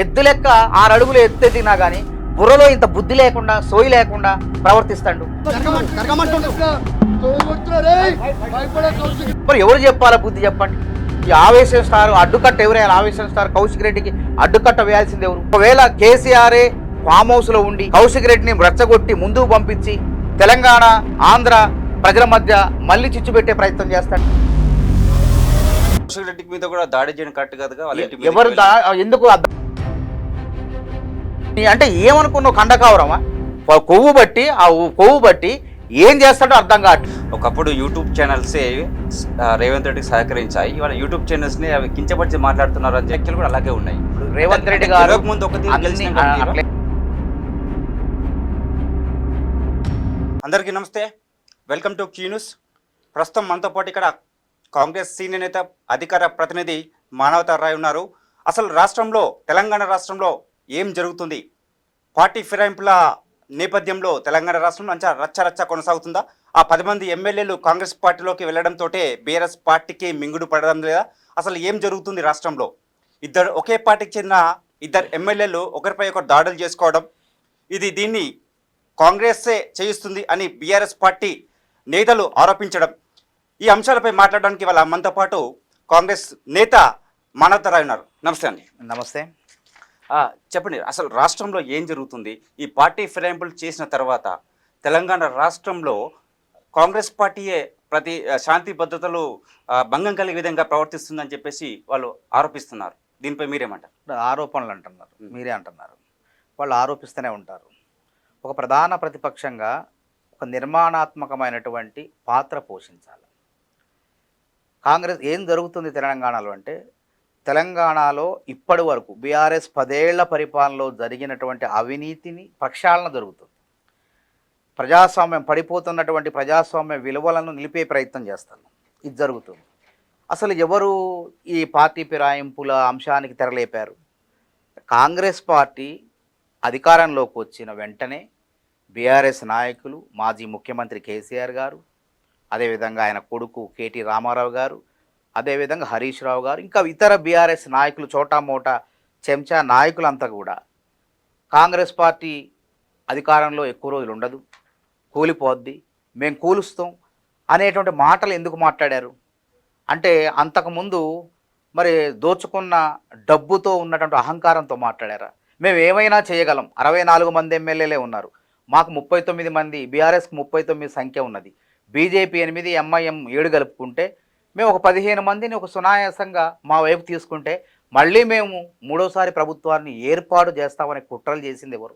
ఎద్దు లెక్క 6 అడుగులు ఎత్తెదినా కానీ బుర్రలో ఇంత బుద్ధి లేకుండా సోయి లేకుండా ప్రవర్తిస్తాడు. మరి ఎవరు చెప్పాలా బుద్ధి చెప్పండి? ఈ ఆవేశం స్టార్ అడ్డుకట్ట ఎవరైనా ఆవేశం స్టార్ కౌశిక్ రెడ్డికి అడ్డుకట్ట వేయాల్సింది ఎవరు? ఒకవేళ కేసీఆరే ఫామ్ హౌస్ లో ఉండి కౌశిక్ రెడ్డిని రెచ్చగొట్టి ముందుకు పంపించి తెలంగాణ ఆంధ్ర ప్రజల మధ్య మళ్ళీ చిచ్చు పెట్టే ప్రయత్నం చేస్తాడు. కౌశిక్ రెడ్డి మీద కూడా దాడి చేయడం కరెక్ట్ కాదుగా. ఎవరు ఎందుకు అంటే ఏమనుకున్నావు? కండకావరమా? కొవ్వు బట్టి ఏం చేస్తాడో అర్థం కావట్లేదు. ఒకప్పుడు యూట్యూబ్ ఛానల్సే రేవంత్ రెడ్డికి సహకరించాయి. ఇవాళ యూట్యూబ్ ఛానల్స్ ని అవి కించపరిచి మాట్లాడుతున్నారు అని వ్యాఖ్యలు కూడా అలాగే ఉన్నాయి. రేవంత్ రెడ్డి గారు ముందు ఒక అందరికీ నమస్తే, వెల్కమ్ టు క్యూ న్యూస్. ప్రస్తుతం మనతో పాటు ఇక్కడ కాంగ్రెస్ సీనియర్ నేత అధికార ప్రతినిధి మానవతా రాయ్ ఉన్నారు. అసలు రాష్ట్రంలో తెలంగాణ రాష్ట్రంలో ఏం జరుగుతుంది? పార్టీ ఫిరాయింపుల నేపథ్యంలో తెలంగాణ రాష్ట్రంలో రచ్చ కొనసాగుతుందా? ఆ 10 మంది ఎమ్మెల్యేలు కాంగ్రెస్ పార్టీలోకి వెళ్లడంతో బీఆర్ఎస్ పార్టీకి మింగుడు పడడం లేదా? అసలు ఏం జరుగుతుంది రాష్ట్రంలో? ఒకే పార్టీకి చెందిన 2 ఎమ్మెల్యేలు ఒకరిపై ఒకరు దాడులు చేసుకోవడం, దీన్ని కాంగ్రెస్సే చేయిస్తుంది అని బీఆర్ఎస్ పార్టీ నేతలు ఆరోపించడం, ఈ అంశాలపై మాట్లాడడానికి వాళ్ళ మనతో పాటు కాంగ్రెస్ నేత మానవతా రాయ్ ఉన్నారు. నమస్తే అండి. నమస్తే. చెప్పండి, అసలు రాష్ట్రంలో ఏం జరుగుతుంది? ఈ పార్టీ ఫిరాయింపులు చేసిన తర్వాత తెలంగాణ రాష్ట్రంలో కాంగ్రెస్ పార్టీయే ప్రతి శాంతి భద్రతలు భంగం కలిగే విధంగా ప్రవర్తిస్తుందని చెప్పేసి వాళ్ళు ఆరోపిస్తున్నారు. దీనిపై మీరేమంటారు? ఆరోపణలు అంటున్నారు, మీరే అంటున్నారు. వాళ్ళు ఆరోపిస్తూనే ఉంటారు. ఒక ప్రధాన ప్రతిపక్షంగా ఒక నిర్మాణాత్మకమైనటువంటి పాత్ర పోషించాలి. కాంగ్రెస్ ఏం జరుగుతుంది తెలంగాణలో అంటే, తెలంగాణలో ఇప్పటి వరకు బీఆర్ఎస్ 10 ఏళ్ల పరిపాలనలో జరిగినటువంటి అవినీతిని ప్రక్షాళన జరుగుతుంది. ప్రజాస్వామ్యం పడిపోతున్నటువంటి ప్రజాస్వామ్య విలువలను నిలిపే ప్రయత్నం చేస్తాను. ఇది జరుగుతుంది. అసలు ఎవరు ఈ పార్టీ ఫిరాయింపుల అంశానికి తెరలేపారు? కాంగ్రెస్ పార్టీ అధికారంలోకి వచ్చిన వెంటనే బీఆర్ఎస్ నాయకులు, మాజీ ముఖ్యమంత్రి కేసీఆర్ గారు, అదేవిధంగా ఆయన కొడుకు కేటీ రామారావు గారు, అదేవిధంగా హరీష్ రావు గారు, ఇంకా ఇతర బీఆర్ఎస్ నాయకులు, చోటా చెంచా నాయకులంతా కూడా కాంగ్రెస్ పార్టీ అధికారంలో ఎక్కువ రోజులు ఉండదు, కూలిపోద్ది, మేము కూలుస్తాం అనేటువంటి మాటలు ఎందుకు మాట్లాడారు అంటే, అంతకుముందు మరి దోచుకున్న డబ్బుతో ఉన్నటువంటి అహంకారంతో మాట్లాడారా? మేము ఏమైనా చేయగలం, 64 మంది ఎమ్మెల్యేలే ఉన్నారు, మాకు 39 మంది, బీఆర్ఎస్కి 39 సంఖ్య ఉన్నది, బీజేపీ 8, ఎంఐఎం 7 కలుపుకుంటే మేము ఒక 15 మందిని ఒక సునాయాసంగా మా వైపు తీసుకుంటే మళ్ళీ మేము 3వసారి ప్రభుత్వాన్ని ఏర్పాటు చేస్తామని కుట్రలు చేసింది ఎవరు?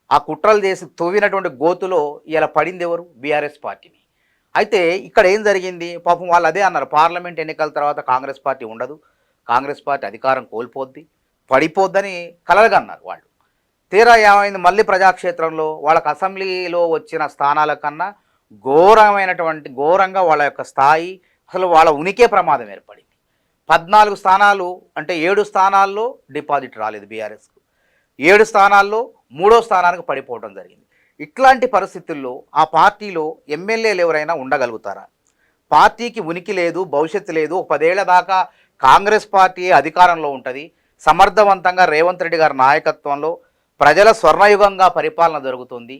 ఆ కుట్రలు చేసి తవ్వినటువంటి గోతులో ఇలా పడింది ఎవరు? బీఆర్ఎస్ పార్టీని. అయితే ఇక్కడ ఏం జరిగింది? పాపం వాళ్ళు అదే అన్నారు, పార్లమెంట్ ఎన్నికల తర్వాత కాంగ్రెస్ పార్టీ ఉండదు, కాంగ్రెస్ పార్టీ అధికారం కోల్పోద్ది, పడిపోద్దని కలలుగన్నారు వాళ్ళు. తీరా ఏమైంది? మళ్ళీ ప్రజాక్షేత్రంలో వాళ్ళకి అసెంబ్లీలో వచ్చిన స్థానాల కన్నా ఘోరంగా వాళ్ళ యొక్క స్థాయి, అసలు వాళ్ళ ఉనికే ప్రమాదం ఏర్పడింది. 14 స్థానాలు అంటే 7 స్థానాల్లో డిపాజిట్ రాలేదు బీఆర్ఎస్కు, 7 స్థానాల్లో 3వ స్థానానికి పడిపోవడం జరిగింది. ఇట్లాంటి పరిస్థితుల్లో ఆ పార్టీలో ఎమ్మెల్యేలు ఎవరైనా ఉండగలుగుతారా? పార్టీకి ఉనికి లేదు, భవిష్యత్తు లేదు. 10 ఏళ్ల దాకా కాంగ్రెస్ పార్టీ అధికారంలో ఉంటుంది. సమర్థవంతంగా రేవంత్ రెడ్డి గారి నాయకత్వంలో ప్రజల స్వర్ణయుగంగా పరిపాలన జరుగుతుంది.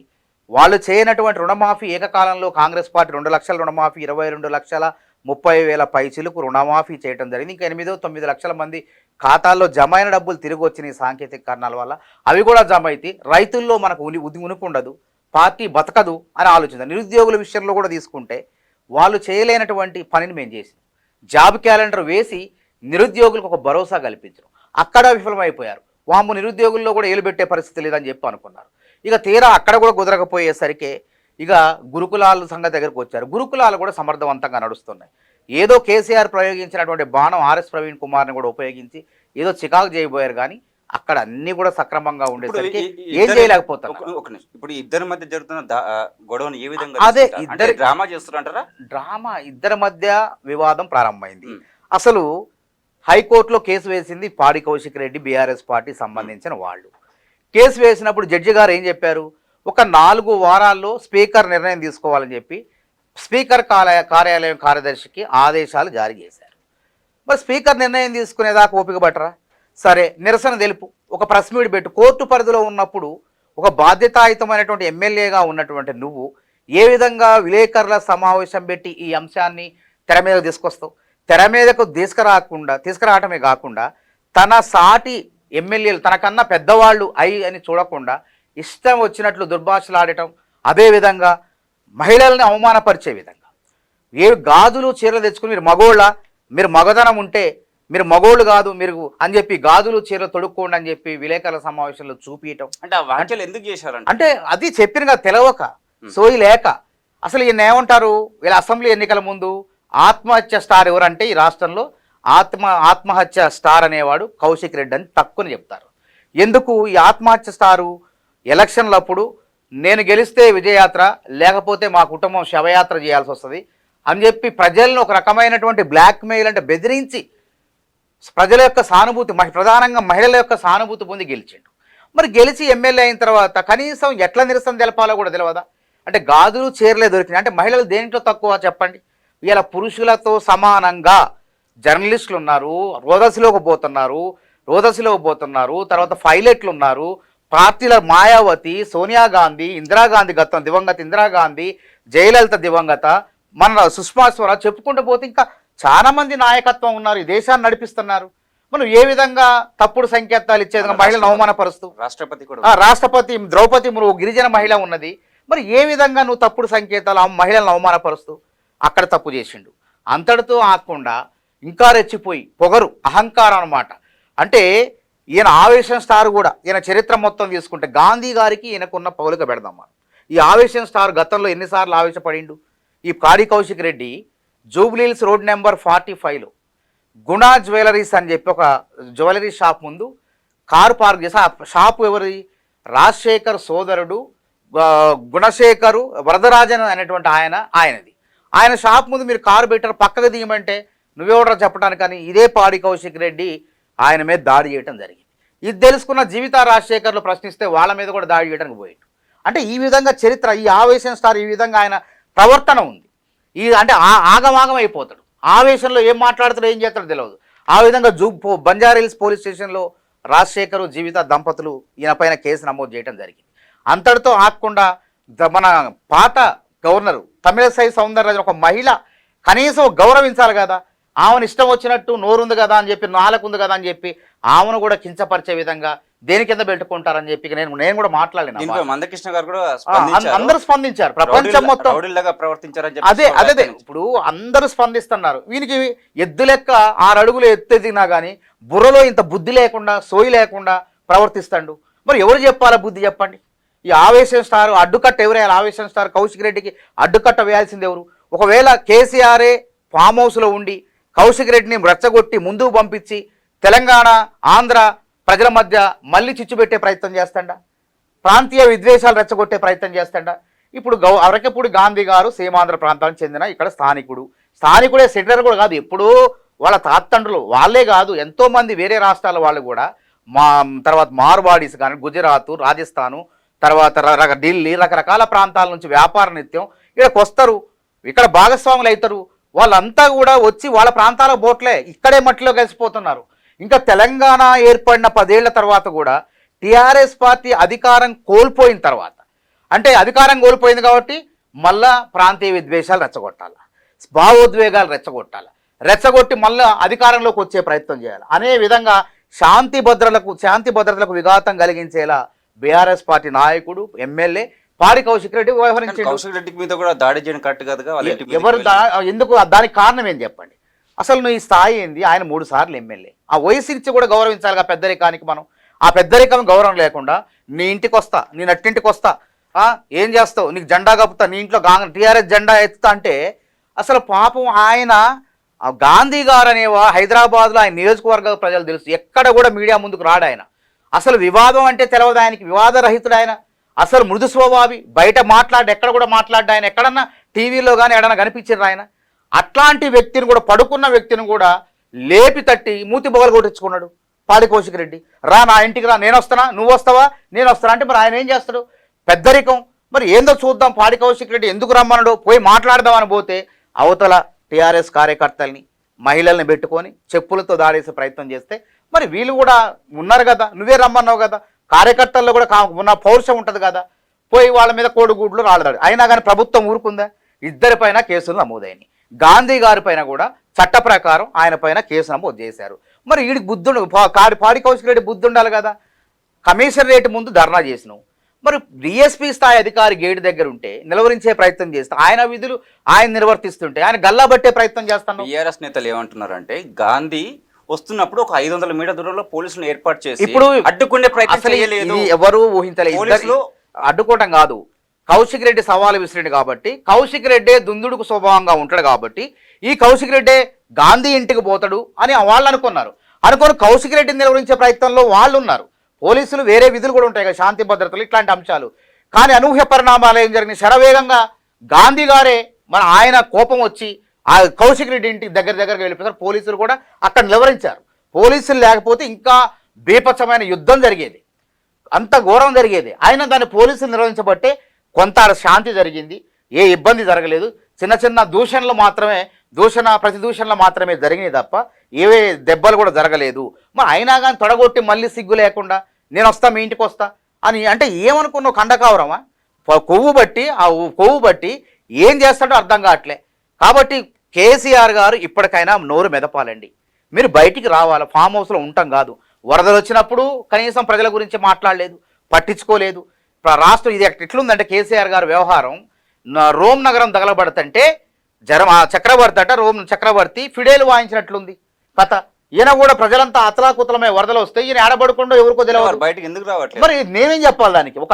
వాళ్ళు చేయనటువంటి రుణమాఫీ ఏకకాలంలో కాంగ్రెస్ పార్టీ 2 లక్షల రుణమాఫీ, 22,30,000 పైచిలకు రుణమాఫీ చేయడం జరిగింది. ఇంకా 8-9 లక్షల మంది ఖాతాల్లో జమ అయిన డబ్బులు తిరిగి వచ్చిన సాంకేతిక కారణాల వల్ల అవి కూడా జమ అయితే రైతుల్లో మనకు ఉనికి ఉండదు, పార్టీ బతకదు అని ఆలోచించారు. నిరుద్యోగుల విషయంలో కూడా తీసుకుంటే వాళ్ళు చేయలేనటువంటి పనిని మేము చేసాం. జాబ్ క్యాలెండర్ వేసి నిరుద్యోగులకు ఒక భరోసా కల్పించడం, అక్కడ విఫలమైపోయారు. వాము నిరుద్యోగుల్లో కూడా ఏలు పెట్టే పరిస్థితి లేదని చెప్పి అనుకున్నారు. ఇక తీరా అక్కడ కూడా కుదరకపోయేసరికి ఇక గురుకులాల సంగతి దగ్గరకు వచ్చారు. గురుకులాలు కూడా సమర్థవంతంగా నడుస్తున్నాయి. ఏదో కేసీఆర్ ప్రయోగించినటువంటి బాణం ఆర్ఎస్ ప్రవీణ్ కుమార్ని కూడా ఉపయోగించి ఏదో చికాకు చేయబోయారు, కానీ అక్కడ అన్ని కూడా సక్రమంగా ఉండేసరికి ఏం చేయలేకపోతారు. ఇప్పుడు ఇద్దరి మధ్య జరుగుతున్న గొడవను ఏ విధంగా? అదే ఇద్దరు డ్రామా చేస్తున్నారంటారా? డ్రామా, ఇద్దరి మధ్య వివాదం ప్రారంభమైంది. అసలు హైకోర్టులో కేసు వేసింది పాడి కౌశిక్ రెడ్డి, బీఆర్ఎస్ పార్టీ సంబంధించిన వాళ్ళు. కేసు వేసినప్పుడు జడ్జి గారు ఏం చెప్పారు? ఒక 4 వారాల్లో స్పీకర్ నిర్ణయం తీసుకోవాలని చెప్పి స్పీకర్ కార్యాలయం కార్యదర్శికి ఆదేశాలు జారీ చేశారు. మరి స్పీకర్ నిర్ణయం తీసుకునేదాకా ఓపిక పట్టరా? సరే నిరసన తెలుపు, ఒక ప్రెస్ మీట్ పెట్టి కోర్టు పరిధిలో ఉన్నప్పుడు ఒక బాధ్యతాయుతమైనటువంటి ఎమ్మెల్యేగా ఉన్నటువంటి నువ్వు ఏ విధంగా విలేకరుల సమావేశం పెట్టి ఈ అంశాన్ని తెర మీద తీసుకొస్తావు? తెర మీదకు తీసుకురావటమే కాకుండా తన సాటి ఎమ్మెల్యేలు తనకన్నా పెద్దవాళ్ళు అని చూడకుండా ఇష్టం వచ్చినట్లు దుర్భాషలాడటం, అదేవిధంగా మహిళల్ని అవమానపరిచే విధంగా ఏ గాజులు చీరలు తెచ్చుకుని మీరు మగధనం ఉంటే మీరు మగోళ్ళు కాదు మీరు అని చెప్పి గాజులు చీరలు తొడుక్కోండి అని చెప్పి విలేకరుల సమావేశంలో చూపించటం. అంటే ఆ వ్యాఖ్యలు ఎందుకు చేశారంటే అంటే అది చెప్పినగా తెలవక సోయి లేక. అసలు ఈయన ఏమంటారు, వీళ్ళ అసెంబ్లీ ఎన్నికల ముందు ఆత్మహత్య స్టార్ ఎవరంటే ఈ రాష్ట్రంలో ఆత్మహత్య స్టార్ అనేవాడు కౌశిక్ రెడ్డి అని తక్కువని చెప్తారు. ఎందుకు ఈ ఆత్మహత్య స్టారు? ఎలక్షన్లప్పుడు నేను గెలిస్తే విజయయాత్ర, లేకపోతే మా కుటుంబం శవయాత్ర చేయాల్సి వస్తుంది అని చెప్పి ప్రజలను ఒక రకమైనటువంటి బ్లాక్మెయిల్ అంటే బెదిరించి ప్రజల యొక్క సానుభూతి, ప్రధానంగా మహిళల యొక్క సానుభూతి పొంది గెలిచిండు. మరి గెలిచి ఎమ్మెల్యే అయిన తర్వాత కనీసం ఎట్లా నిరసన తెలపాలో కూడా తెలియదా? అంటే గాజులు చీరలే దొరికినాయి. అంటే మహిళలు దేంట్లో తక్కువ చెప్పండి? ఇలా పురుషులతో సమానంగా జర్నలిస్టులు ఉన్నారు, రోదసిలోకి పోతున్నారు, తర్వాత పైలట్లు ఉన్నారు, పార్టీల మాయావతి, సోనియా గాంధీ, ఇందిరాగాంధీ గతం దివంగత ఇందిరాగాంధీ, జయలలిత దివంగత, మన సుష్మా స్వరాజ్ చెప్పుకుంటూ పోతే ఇంకా చాలా మంది నాయకత్వం ఉన్నారు, ఈ దేశాన్ని నడిపిస్తున్నారు. మనం ఏ విధంగా తప్పుడు సంకేతాలు ఇచ్చేది మహిళను అవమానపరుస్తూ? రాష్ట్రపతి ద్రౌపది ముర్ము గిరిజన మహిళ ఉన్నది. మరి ఏ విధంగా నువ్వు తప్పుడు సంకేతాలు మహిళలను అవమానపరుస్తూ అక్కడ తప్పు చేసిండు. అంతటితో ఆకుండా ఇంకా రెచ్చిపోయి పొగరు, అహంకారం అన్నమాట. అంటే ఈయన ఆవేశం స్టార్ కూడా, ఈయన చరిత్ర మొత్తం తీసుకుంటే గాంధీ గారికి ఈయనకున్న పౌలిక పెడదాం మనం. ఈ ఆవేశం స్టార్ గతంలో ఎన్నిసార్లు ఆవేశపడిండు? ఈ పాడి కౌశిక్ రెడ్డి జూబ్లీహిల్స్ రోడ్ నెంబర్ 45లో గుణా జ్యువెలరీస్ అని చెప్పి ఒక జ్యువెలరీ షాప్ ముందు కారు పార్క్ చేసి, ఆ షాపు ఎవరి? రాజశేఖర్ సోదరుడు గుణశేఖరు వరదరాజన్ అనేటువంటి ఆయనది. ఆయన షాప్ ముందు మీరు కారు పెట్టారు, పక్కకు దిగమంటే నువ్వెవడరా చెప్పడానికి అని ఇదే పాడి కౌశిక్ రెడ్డి ఆయన మీద దాడి చేయడం జరిగింది. ఇది తెలుసుకున్న జీవిత రాజశేఖర్లు ప్రశ్నిస్తే వాళ్ళ మీద కూడా దాడి చేయడానికి పోయాడు. అంటే ఈ విధంగా చరిత్ర, ఈ ఆవేశం స్టార్ ఈ విధంగా ఆయన ప్రవర్తన ఉంది. అంటే ఆగమాగం అయిపోతాడు. ఆవేశంలో ఏం మాట్లాడతాడో ఏం చేస్తాడో తెలియదు. ఆ విధంగా బంజారాహిల్స్ పోలీస్ స్టేషన్లో రాజశేఖరు జీవిత దంపతులు ఈయన పైన కేసు నమోదు చేయడం జరిగింది. అంతటితో ఆగకుండా మన పాత గవర్నరు తమిళసై సౌందరరాజన్ ఒక మహిళ కనీసం గౌరవించాలి కదా, ఆమెను ఇష్టం వచ్చినట్టు నోరుంది కదా అని చెప్పి, నాలుగుంది కదా అని చెప్పి ఆమెను కూడా కించపరిచే విధంగా దేని కింద పెట్టుకుంటారని చెప్పి నేను కూడా మాట్లాడిన మందకృష్ణ గారు కూడా అందరూ స్పందించారు, ప్రపంచం మొత్తం ప్రవర్తించారు. అదే ఇప్పుడు అందరూ స్పందిస్తున్నారు. వీనికి ఎద్దు లెక్క 6 అడుగులు ఎత్తెదిగినా కానీ బుర్రలో ఇంత బుద్ధి లేకుండా, సోయి లేకుండా ప్రవర్తిస్తాడు. మరి ఎవరు చెప్పాలా బుద్ధి చెప్పండి? ఈ ఆవేశం స్టార్ అడ్డుకట్ట ఎవరేయాలి? ఆవేశం స్టార్ కౌశిక్ రెడ్డికి అడ్డుకట్ట వేయాల్సింది ఎవరు? ఒకవేళ కేసీఆరే ఫామ్ హౌస్లో ఉండి కౌశిక్ రెడ్డిని రెచ్చగొట్టి ముందుకు పంపించి తెలంగాణ ఆంధ్ర ప్రజల మధ్య మళ్ళీ చిచ్చు పెట్టే ప్రయత్నం చేస్తాడా? ప్రాంతీయ విద్వేషాలు రెచ్చగొట్టే ప్రయత్నం చేస్తాడా? ఇప్పుడు అరకపూడి గాంధీ గారు సీమాంధ్ర ప్రాంతానికి చెందిన ఇక్కడ స్థానికుడే సెటిలర్ కూడా కాదు, ఎప్పుడూ వాళ్ళ తాతండ్రులు వాళ్ళే కాదు, ఎంతోమంది వేరే రాష్ట్రాల వాళ్ళు కూడా తర్వాత మార్వాడీస్ కానీ గుజరాత్, రాజస్థాను, తర్వాత ఢిల్లీ రకరకాల ప్రాంతాల నుంచి వ్యాపార నిత్యం ఇక్కడికి వస్తారు, ఇక్కడ భాగస్వాములు అవుతారు. వాళ్ళంతా కూడా వచ్చి వాళ్ళ ప్రాంతాలకు పోట్లే, ఇక్కడే మట్టిలో కలిసిపోతున్నారు. ఇంకా తెలంగాణ ఏర్పడిన 10 ఏళ్ల తర్వాత కూడా టీఆర్ఎస్ పార్టీ అధికారం కోల్పోయిన తర్వాత, అంటే అధికారం కోల్పోయింది కాబట్టి మళ్ళా ప్రాంతీయ విద్వేషాలు రెచ్చగొట్టాలి, భావోద్వేగాలు రెచ్చగొట్టి మళ్ళా అధికారంలోకి వచ్చే ప్రయత్నం చేయాలి అనే విధంగా శాంతి భద్రతలకు విఘాతం కలిగించేలా బీఆర్ఎస్ పార్టీ నాయకుడు ఎమ్మెల్యే పాడి కౌశిక్ రెడ్డి వ్యవహరించారు. కౌశిక్ రెడ్డి మీద కూడా దాడి చేయడం కరెక్ట్ కాదుగా. ఎవరు ఎందుకు? దానికి కారణం ఏం చెప్పండి? అసలు నువ్వు ఈ స్థాయి ఏంది? ఆయన 3 సార్లు ఎమ్మెల్యే, ఆ వయసు ఇచ్చి కూడా గౌరవించాలిగా పెద్దరికానికి. మనం ఆ పెద్దరికం గౌరవం లేకుండా నీ ఇంటికి వస్తా, నీ నట్టింటికి వస్తా, ఏం చేస్తావు, నీకు జెండా కప్పుతా, నీ ఇంట్లో టీఆర్ఎస్ జెండా ఎత్తుతా అంటే అసలు పాపం ఆయన గాంధీ గారు అనేవా హైదరాబాద్లో ఆయన నియోజకవర్గ ప్రజలు తెలుసు, ఎక్కడ కూడా మీడియా ముందుకు రాడు ఆయన. అసలు వివాదం అంటే తెలియదు ఆయనకి, వివాదరహితుడు ఆయన, అసలు మృదు స్వభావి, బయట ఎక్కడ కూడా మాట్లాడ్డా ఆయన, ఎక్కడన్నా టీవీలో కానీ ఎక్కడన్నా కనిపించారు ఆయన. అట్లాంటి వ్యక్తిని కూడా, పడుకున్న వ్యక్తిని కూడా లేపి తట్టి మూతి బొగలు కొట్టించుకున్నాడు పాడి కౌశిక్ రెడ్డి. నా ఇంటికి రా, నేను వస్తానా, నువ్వు వస్తావా, నేను వస్తానా అంటే మరి ఆయన ఏం చేస్తాడు? పెద్దరికం. మరి ఏందో చూద్దాం, పాడి కౌశిక్ రెడ్డి ఎందుకు రమ్మన్నాడు, పోయి మాట్లాడదామని పోతే అవతల టీఆర్ఎస్ కార్యకర్తల్ని, మహిళల్ని పెట్టుకొని చెప్పులతో దాడేసే ప్రయత్నం చేస్తే మరి వీళ్ళు కూడా ఉన్నారు కదా, నువ్వే రమ్మన్నావు కదా, కార్యకర్తల్లో కూడా ఉన్న పౌరుషం ఉంటుంది కదా, పోయి వాళ్ళ మీద కోడిగుడ్లు రాళ్ళదాడు. అయినా కానీ ప్రభుత్వం ఊరుకుందా? ఇద్దరిపైన కేసులు నమోదైనవి. గాంధీ గారి పైన కూడా చట్ట ప్రకారం ఆయన పైన కేసు నమోదు చేశారు. మరి వీడికి బుద్ధుడు పాడి కౌశిక్ రెడ్డి బుద్ధి ఉండాలి కదా. కమిషన్ రేటు ముందు ధర్నా చేసినావు, మరి డిఎస్పీ స్థాయి అధికారి గేటు దగ్గర ఉంటే నిలవరించే ప్రయత్నం చేస్తా, ఆయన విధులు ఆయన నిర్వర్తిస్తుంటే ఆయన గల్లాబట్టే ప్రయత్నం చేస్తాను. టీఆర్ఎస్ నేతలు ఏమంటున్నారంటే గాంధీ వస్తున్నప్పుడు ఒక 500 మీటర్ దూరంలో పోలీసులను ఏర్పాటు చేసి ఇప్పుడు అడ్డుకునే ప్రయత్నం చేయలేదు. ఎవరు ఊహించలేదు. అడ్డుకోవటం కాదు, కౌశిక్ రెడ్డి సవాలు విసిరిండు కాబట్టి, కౌశిక్ రెడ్డే దుందుడుకు స్వభావంగా ఉంటాడు కాబట్టి ఈ కౌశిక్ రెడ్డే గాంధీ ఇంటికి పోతాడు అని వాళ్ళు అనుకున్నారు. అనుకోని కౌశిక్ రెడ్డిని నిలవరించే ప్రయత్నంలో వాళ్ళు ఉన్నారు. పోలీసులు వేరే విధులు కూడా ఉంటాయి కదా, శాంతి భద్రతలు ఇట్లాంటి అంశాలు. కానీ అనూహ్య పరిణామాలు ఏం జరిగినాయి, శరవేగంగా గాంధీ గారే మన ఆయన కోపం వచ్చి ఆ కౌశిక్ రెడ్డి ఇంటికి దగ్గరికి వెళ్ళిపోతారు. పోలీసులు కూడా అక్కడ నిలవరించారు. పోలీసులు లేకపోతే ఇంకా బీభత్సమైన యుద్ధం జరిగేది, అంత ఘోరం జరిగేది. అయినా దాన్ని పోలీసులు నిర్వహించబట్టే కొంత శాంతి జరిగింది, ఏ ఇబ్బంది జరగలేదు. చిన్న చిన్న దూషణలు మాత్రమే, ప్రతిదూషణలు మాత్రమే జరిగినాయి తప్ప ఏవే దెబ్బలు కూడా జరగలేదు. మరి అయినా కానీ తొడగొట్టి మళ్ళీ సిగ్గు లేకుండా నేను వస్తా మీ ఇంటికి వస్తా అని అంటే ఏమనుకున్నావు? కండకావరమా? కొవ్వు బట్టి ఏం చేస్తాడో అర్థం కావట్లే. కాబట్టి కేసీఆర్ గారు ఇప్పటికైనా నోరు మెదపాలండి. మీరు బయటికి రావాలి, ఫామ్ హౌస్లో ఉంటాం కాదు. వరదలు వచ్చినప్పుడు కనీసం ప్రజల గురించి మాట్లాడలేదు, పట్టించుకోలేదు. రాష్ట్రం ఇది ఎట్లుందంటే కేసీఆర్ గారు వ్యవహారం, రోమ్ నగరం తగలబడుతుంటే చక్రవర్తి అట, రోమ్ చక్రవర్తి ఫిడేలు వాయించినట్లుంది కథ. ఈయన కూడా ప్రజలంతా అతలాకుతలమే, వరదలు వస్తే ఈయన ఆడబడుకుంటూ ఎవరికో తెలియదు, బయటకు ఎందుకు రావట్లేదు. మరి నేనేం చెప్పాలి దానికి? ఒక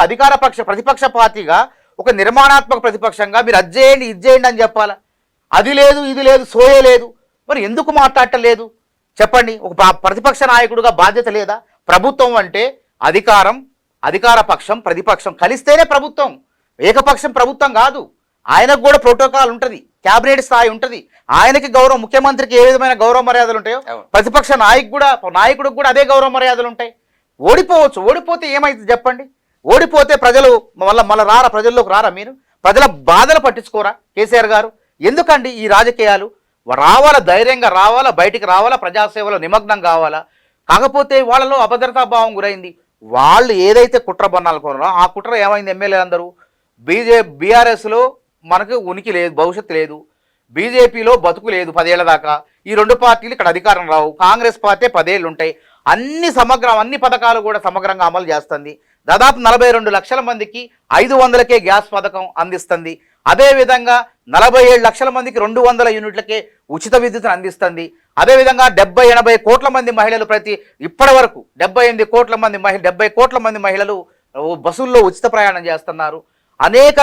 ప్రతిపక్ష పార్టీగా, ఒక నిర్మాణాత్మక ప్రతిపక్షంగా మీరు అది చేయండి ఇది చేయండి అని చెప్పాలా? అది లేదు ఇది లేదు, సోయే లేదు. మరి ఎందుకు మాట్లాడటం లేదు చెప్పండి? ఒక ప్రతిపక్ష నాయకుడిగా బాధ్యత లేదా? ప్రభుత్వం అంటే అధికార పక్షం ప్రతిపక్షం కలిస్తేనే ప్రభుత్వం, ఏకపక్షం ప్రభుత్వం కాదు. ఆయనకు కూడా ప్రోటోకాల్ ఉంటుంది, క్యాబినెట్ స్థాయి ఉంటుంది. ఆయనకి గౌరవం, ముఖ్యమంత్రికి ఏ విధమైన గౌరవ మర్యాదలు ఉంటాయో ప్రతిపక్ష నాయకుడికి కూడా అదే గౌరవ మర్యాదలు ఉంటాయి. ఓడిపోవచ్చు, ఓడిపోతే ఏమైతుంది చెప్పండి? ఓడిపోతే ప్రజలు మళ్ళీ రారా, ప్రజల్లోకి రారా? మీరు ప్రజల బాధలు పట్టించుకోరా కేసీఆర్ గారు? ఎందుకండి ఈ రాజకీయాలు? రావాలా, ధైర్యంగా రావాలా, బయటికి రావాలా, ప్రజాసేవలో నిమగ్నం కావాలా. కాకపోతే వాళ్ళలో అభద్రతా భావం గురైంది. వాళ్ళు ఏదైతే కుట్ర బన్నాలు కోరారో ఆ కుట్ర ఏమైంది? ఎమ్మెల్యే అందరూ బీఆర్ఎస్లో మనకు ఉనికి లేదు, భవిష్యత్తు లేదు. బీజేపీలో బతుకు లేదు 10 ఏళ్ల దాకా. ఈ రెండు పార్టీలు ఇక్కడ అధికారం రావు. కాంగ్రెస్ పార్టీ 10 ఏళ్ళు ఉంటాయి. అన్ని పథకాలు కూడా సమగ్రంగా అమలు చేస్తుంది. దాదాపు 42 లక్షల మందికి 500కే గ్యాస్ పథకం అందిస్తుంది. అదేవిధంగా 47 లక్షల మందికి 200 యూనిట్లకే ఉచిత విద్యుత్తును అందిస్తుంది. అదేవిధంగా 70-80 కోట్ల మంది మహిళలు ఇప్పటి వరకు 70 కోట్ల మంది మహిళలు బస్సుల్లో ఉచిత ప్రయాణం చేస్తున్నారు. అనేక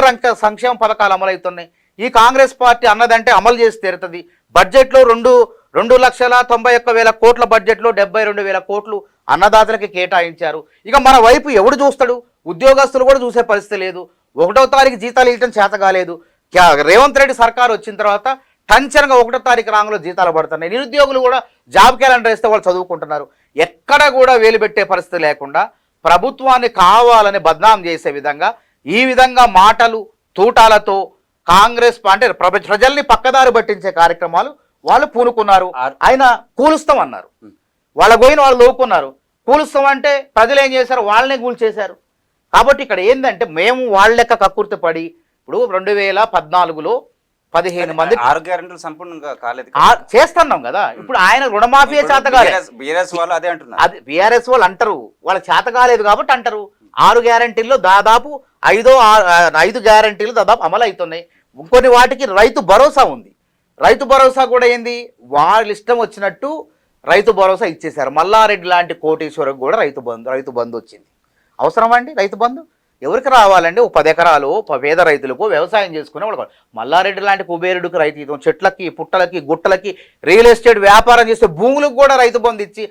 సంక్షేమ పథకాలు అమలవుతున్నాయి. ఈ కాంగ్రెస్ పార్టీ అన్నదంటే అమలు చేసి తీరుతుంది. బడ్జెట్లో 2,91,000 కోట్ల బడ్జెట్లో 72,000 కోట్లు అన్నదాతలకి కేటాయించారు. ఇక మన వైపు ఎవడు చూస్తాడు? ఉద్యోగస్తులు కూడా చూసే పరిస్థితి లేదు. 1వ తారీఖు జీతాలు ఇవ్వడం చేత కాలేదు. రేవంత్ రెడ్డి సర్కారు వచ్చిన తర్వాత టంచనగా 1వ తారీఖు రాంగ్లో జీతాలు పడుతున్నాయి. నిరుద్యోగులు కూడా జాబ్ క్యాలెండర్ వేస్తే వాళ్ళు చదువుకుంటున్నారు. ఎక్కడ కూడా వేలు పెట్టే పరిస్థితి లేకుండా ప్రభుత్వాన్ని కావాలని బద్నాం చేసే విధంగా, ఈ విధంగా మాటలు తూటాలతో కాంగ్రెస్ అంటే ప్రజల్ని పక్కదారి పట్టించే కార్యక్రమాలు వాళ్ళు పూనుకున్నారు. ఆయన కూలుస్తామన్నారు, వాళ్ళ గోయిన వాళ్ళు లోకున్నారు. కూలుస్తామంటే ప్రజలు ఏం చేశారు? వాళ్ళనే కూల్చేశారు. కాబట్టి ఇక్కడ ఏంటంటే మేము వాళ్ళ లెక్క కక్కుర్తి పడి ఇప్పుడు 2014లో 15 మంది 6 గ్యారెంటీలు సంపూర్ణంగా కాలేదు చేస్తున్నాం కదా. ఇప్పుడు ఆయన రుణమాఫీ చేత కాలేదు, బీఆర్ఎస్ వాళ్ళు అదే అంటున్నారు. అది బీఆర్ఎస్ వాళ్ళు అంటారు, వాళ్ళకి చేత కాలేదు కాబట్టి అంటారు. 6 గ్యారెంటీల్లో దాదాపు 5 గ్యారెంటీలు దాదాపు అమలు అవుతున్నాయి. ఇంకొన్ని వాటికి రైతు భరోసా ఉంది. రైతు భరోసా కూడా ఏంది, వాళ్ళ ఇష్టం వచ్చినట్టు రైతు భరోసా ఇచ్చేశారు. మల్లారెడ్డి లాంటి కోటీశ్వరకు కూడా రైతు బంధు వచ్చింది. అవసరమా అండి రైతు బంధు? ఎవరికి రావాలండి? ఒక 10 ఎకరాలు పేద రైతులకు వ్యవసాయం చేసుకునే వాళ్ళు. మల్లారెడ్డి లాంటి కుబేరుడికి రైతు ఇద్దాం, చెట్లకి పుట్టలకి గుట్టలకి రియల్ ఎస్టేట్ వ్యాపారం చేసే భూములకు కూడా రైతు బంధు ఇచ్చి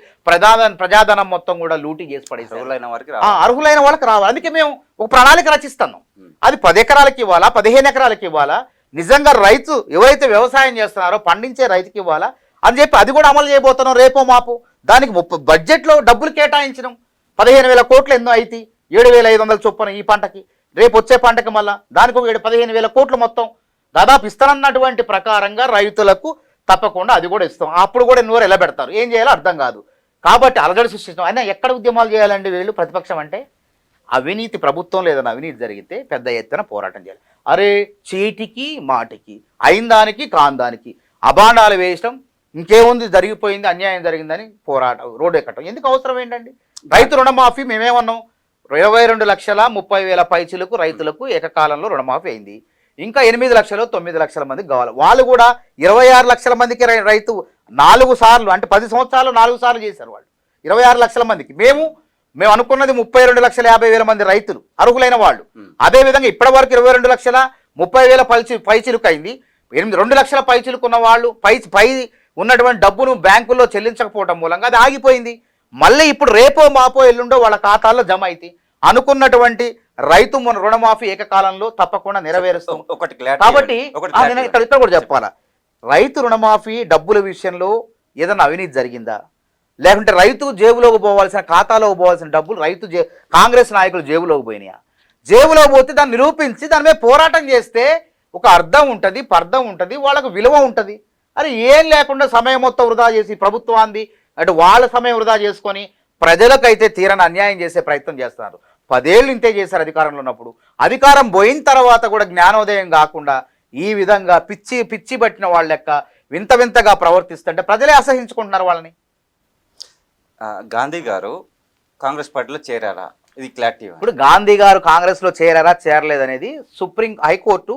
ప్రజాధనం మొత్తం కూడా లూటీ చేసి పడేసి అర్హులైన వాళ్ళకి రావాలి. అందుకే మేము ఒక ప్రణాళిక రచిస్తున్నాం. అది 10 ఎకరాలకి ఇవ్వాలా, 15 ఎకరాలకి ఇవ్వాలా, నిజంగా రైతు ఎవరైతే వ్యవసాయం చేస్తున్నారో పండించే రైతుకి ఇవ్వాలా అని చెప్పి అది కూడా అమలు చేయబోతున్నాం రేపో మాపు. దానికి బడ్జెట్లో డబ్బులు కేటాయించడం 15,000 కోట్లు ఎన్నో అయితే 7,500 చొప్పున ఈ పంటకి, రేపు వచ్చే పంటకి మళ్ళా దానికి 15,000 కోట్లు మొత్తం దాదాపు ఇస్తానన్నటువంటి ప్రకారంగా రైతులకు తప్పకుండా అది కూడా ఇస్తాం. అప్పుడు కూడా ఎన్నో ఎలా పెడతారు, ఏం చేయాలో అర్థం కాదు. కాబట్టి అలజడి సృష్టించడం అయినా ఎక్కడ ఉద్యమాలు చేయాలండి వీళ్ళు ప్రతిపక్షం అంటే? అవినీతి ప్రభుత్వంలో ఏదైనా అవినీతి జరిగితే పెద్ద ఎత్తున పోరాటం చేయాలి. అరే చీటికి మాటికి అయిన దానికి కాని దానికి అభాండాలు వేయటం, ఇంకేముంది జరిగిపోయింది అన్యాయం జరిగిందని పోరాటం రోడ్డు ఎక్కటం ఎందుకు అవసరం ఏంటండి? రైతు రుణమాఫీ మేమేమన్నాం, 22,30,000 పైచిలకు రైతులకు ఏకకాలంలో రుణమాఫీ అయింది. ఇంకా 8 లక్షలు 9 లక్షల మందికి కావాలి. వాళ్ళు కూడా 26 లక్షల మందికి రైతు 4 సార్లు అంటే 10 సంవత్సరాలు 4 సార్లు చేశారు వాళ్ళు 26 లక్షల మందికి. మేము అనుకున్నది 32,50,000 మంది రైతులు అర్హులైన వాళ్ళు. అదేవిధంగా ఇప్పటి వరకు 22,30,000 పైచిలుకు అయింది. 2 లక్షల పైచిలుకు ఉన్న వాళ్ళు పై ఉన్నటువంటి డబ్బును బ్యాంకుల్లో చెల్లించకపోవడం మూలంగా అది ఆగిపోయింది. మళ్ళీ ఇప్పుడు రేపో మాపో ఎల్లుండో వాళ్ళ ఖాతాల్లో జమ అయితే అనుకున్నటువంటి రైతు రుణమాఫీ ఏకకాలంలో తప్పకుండా నెరవేరుస్తాం. కాబట్టి ఇక్కడ కూడా చెప్పాలా, రైతు రుణమాఫీ డబ్బుల విషయంలో ఏదైనా అవినీతి జరిగిందా, లేకుంటే రైతు జేబులోకి పోవాల్సిన ఖాతాలోకి పోవాల్సిన డబ్బులు కాంగ్రెస్ నాయకులు జేబులోకి పోయినాయా? జేబులోకి పోతే దాన్ని నిరూపించి దాని మీద పోరాటం చేస్తే ఒక అర్థం ఉంటుంది, పర్థం ఉంటుంది, వాళ్ళకు విలువ ఉంటుంది. అది ఏం లేకుండా సమయం మొత్తం వృధా చేసి ప్రభుత్వాన్ని అటు వాళ్ళ సమయం వృధా చేసుకొని ప్రజలకైతే తీరని అన్యాయం చేసే ప్రయత్నం చేస్తున్నారు. 10 ఏళ్ళు ఇంతే చేశారు అధికారంలో ఉన్నప్పుడు. అధికారం పోయిన తర్వాత కూడా జ్ఞానోదయం కాకుండా ఈ విధంగా పిచ్చి పట్టిన వాళ్ళ లెక్క వింత వింతగా ప్రవర్తిస్తుంటే ప్రజలే అసహించుకుంటున్నారు వాళ్ళని. గాంధీ గారు కాంగ్రెస్ పార్టీలో చేరారా? ఇది క్లారిటీ. ఇప్పుడు గాంధీ గారు కాంగ్రెస్లో చేరారా చేరలేదనేది హైకోర్టు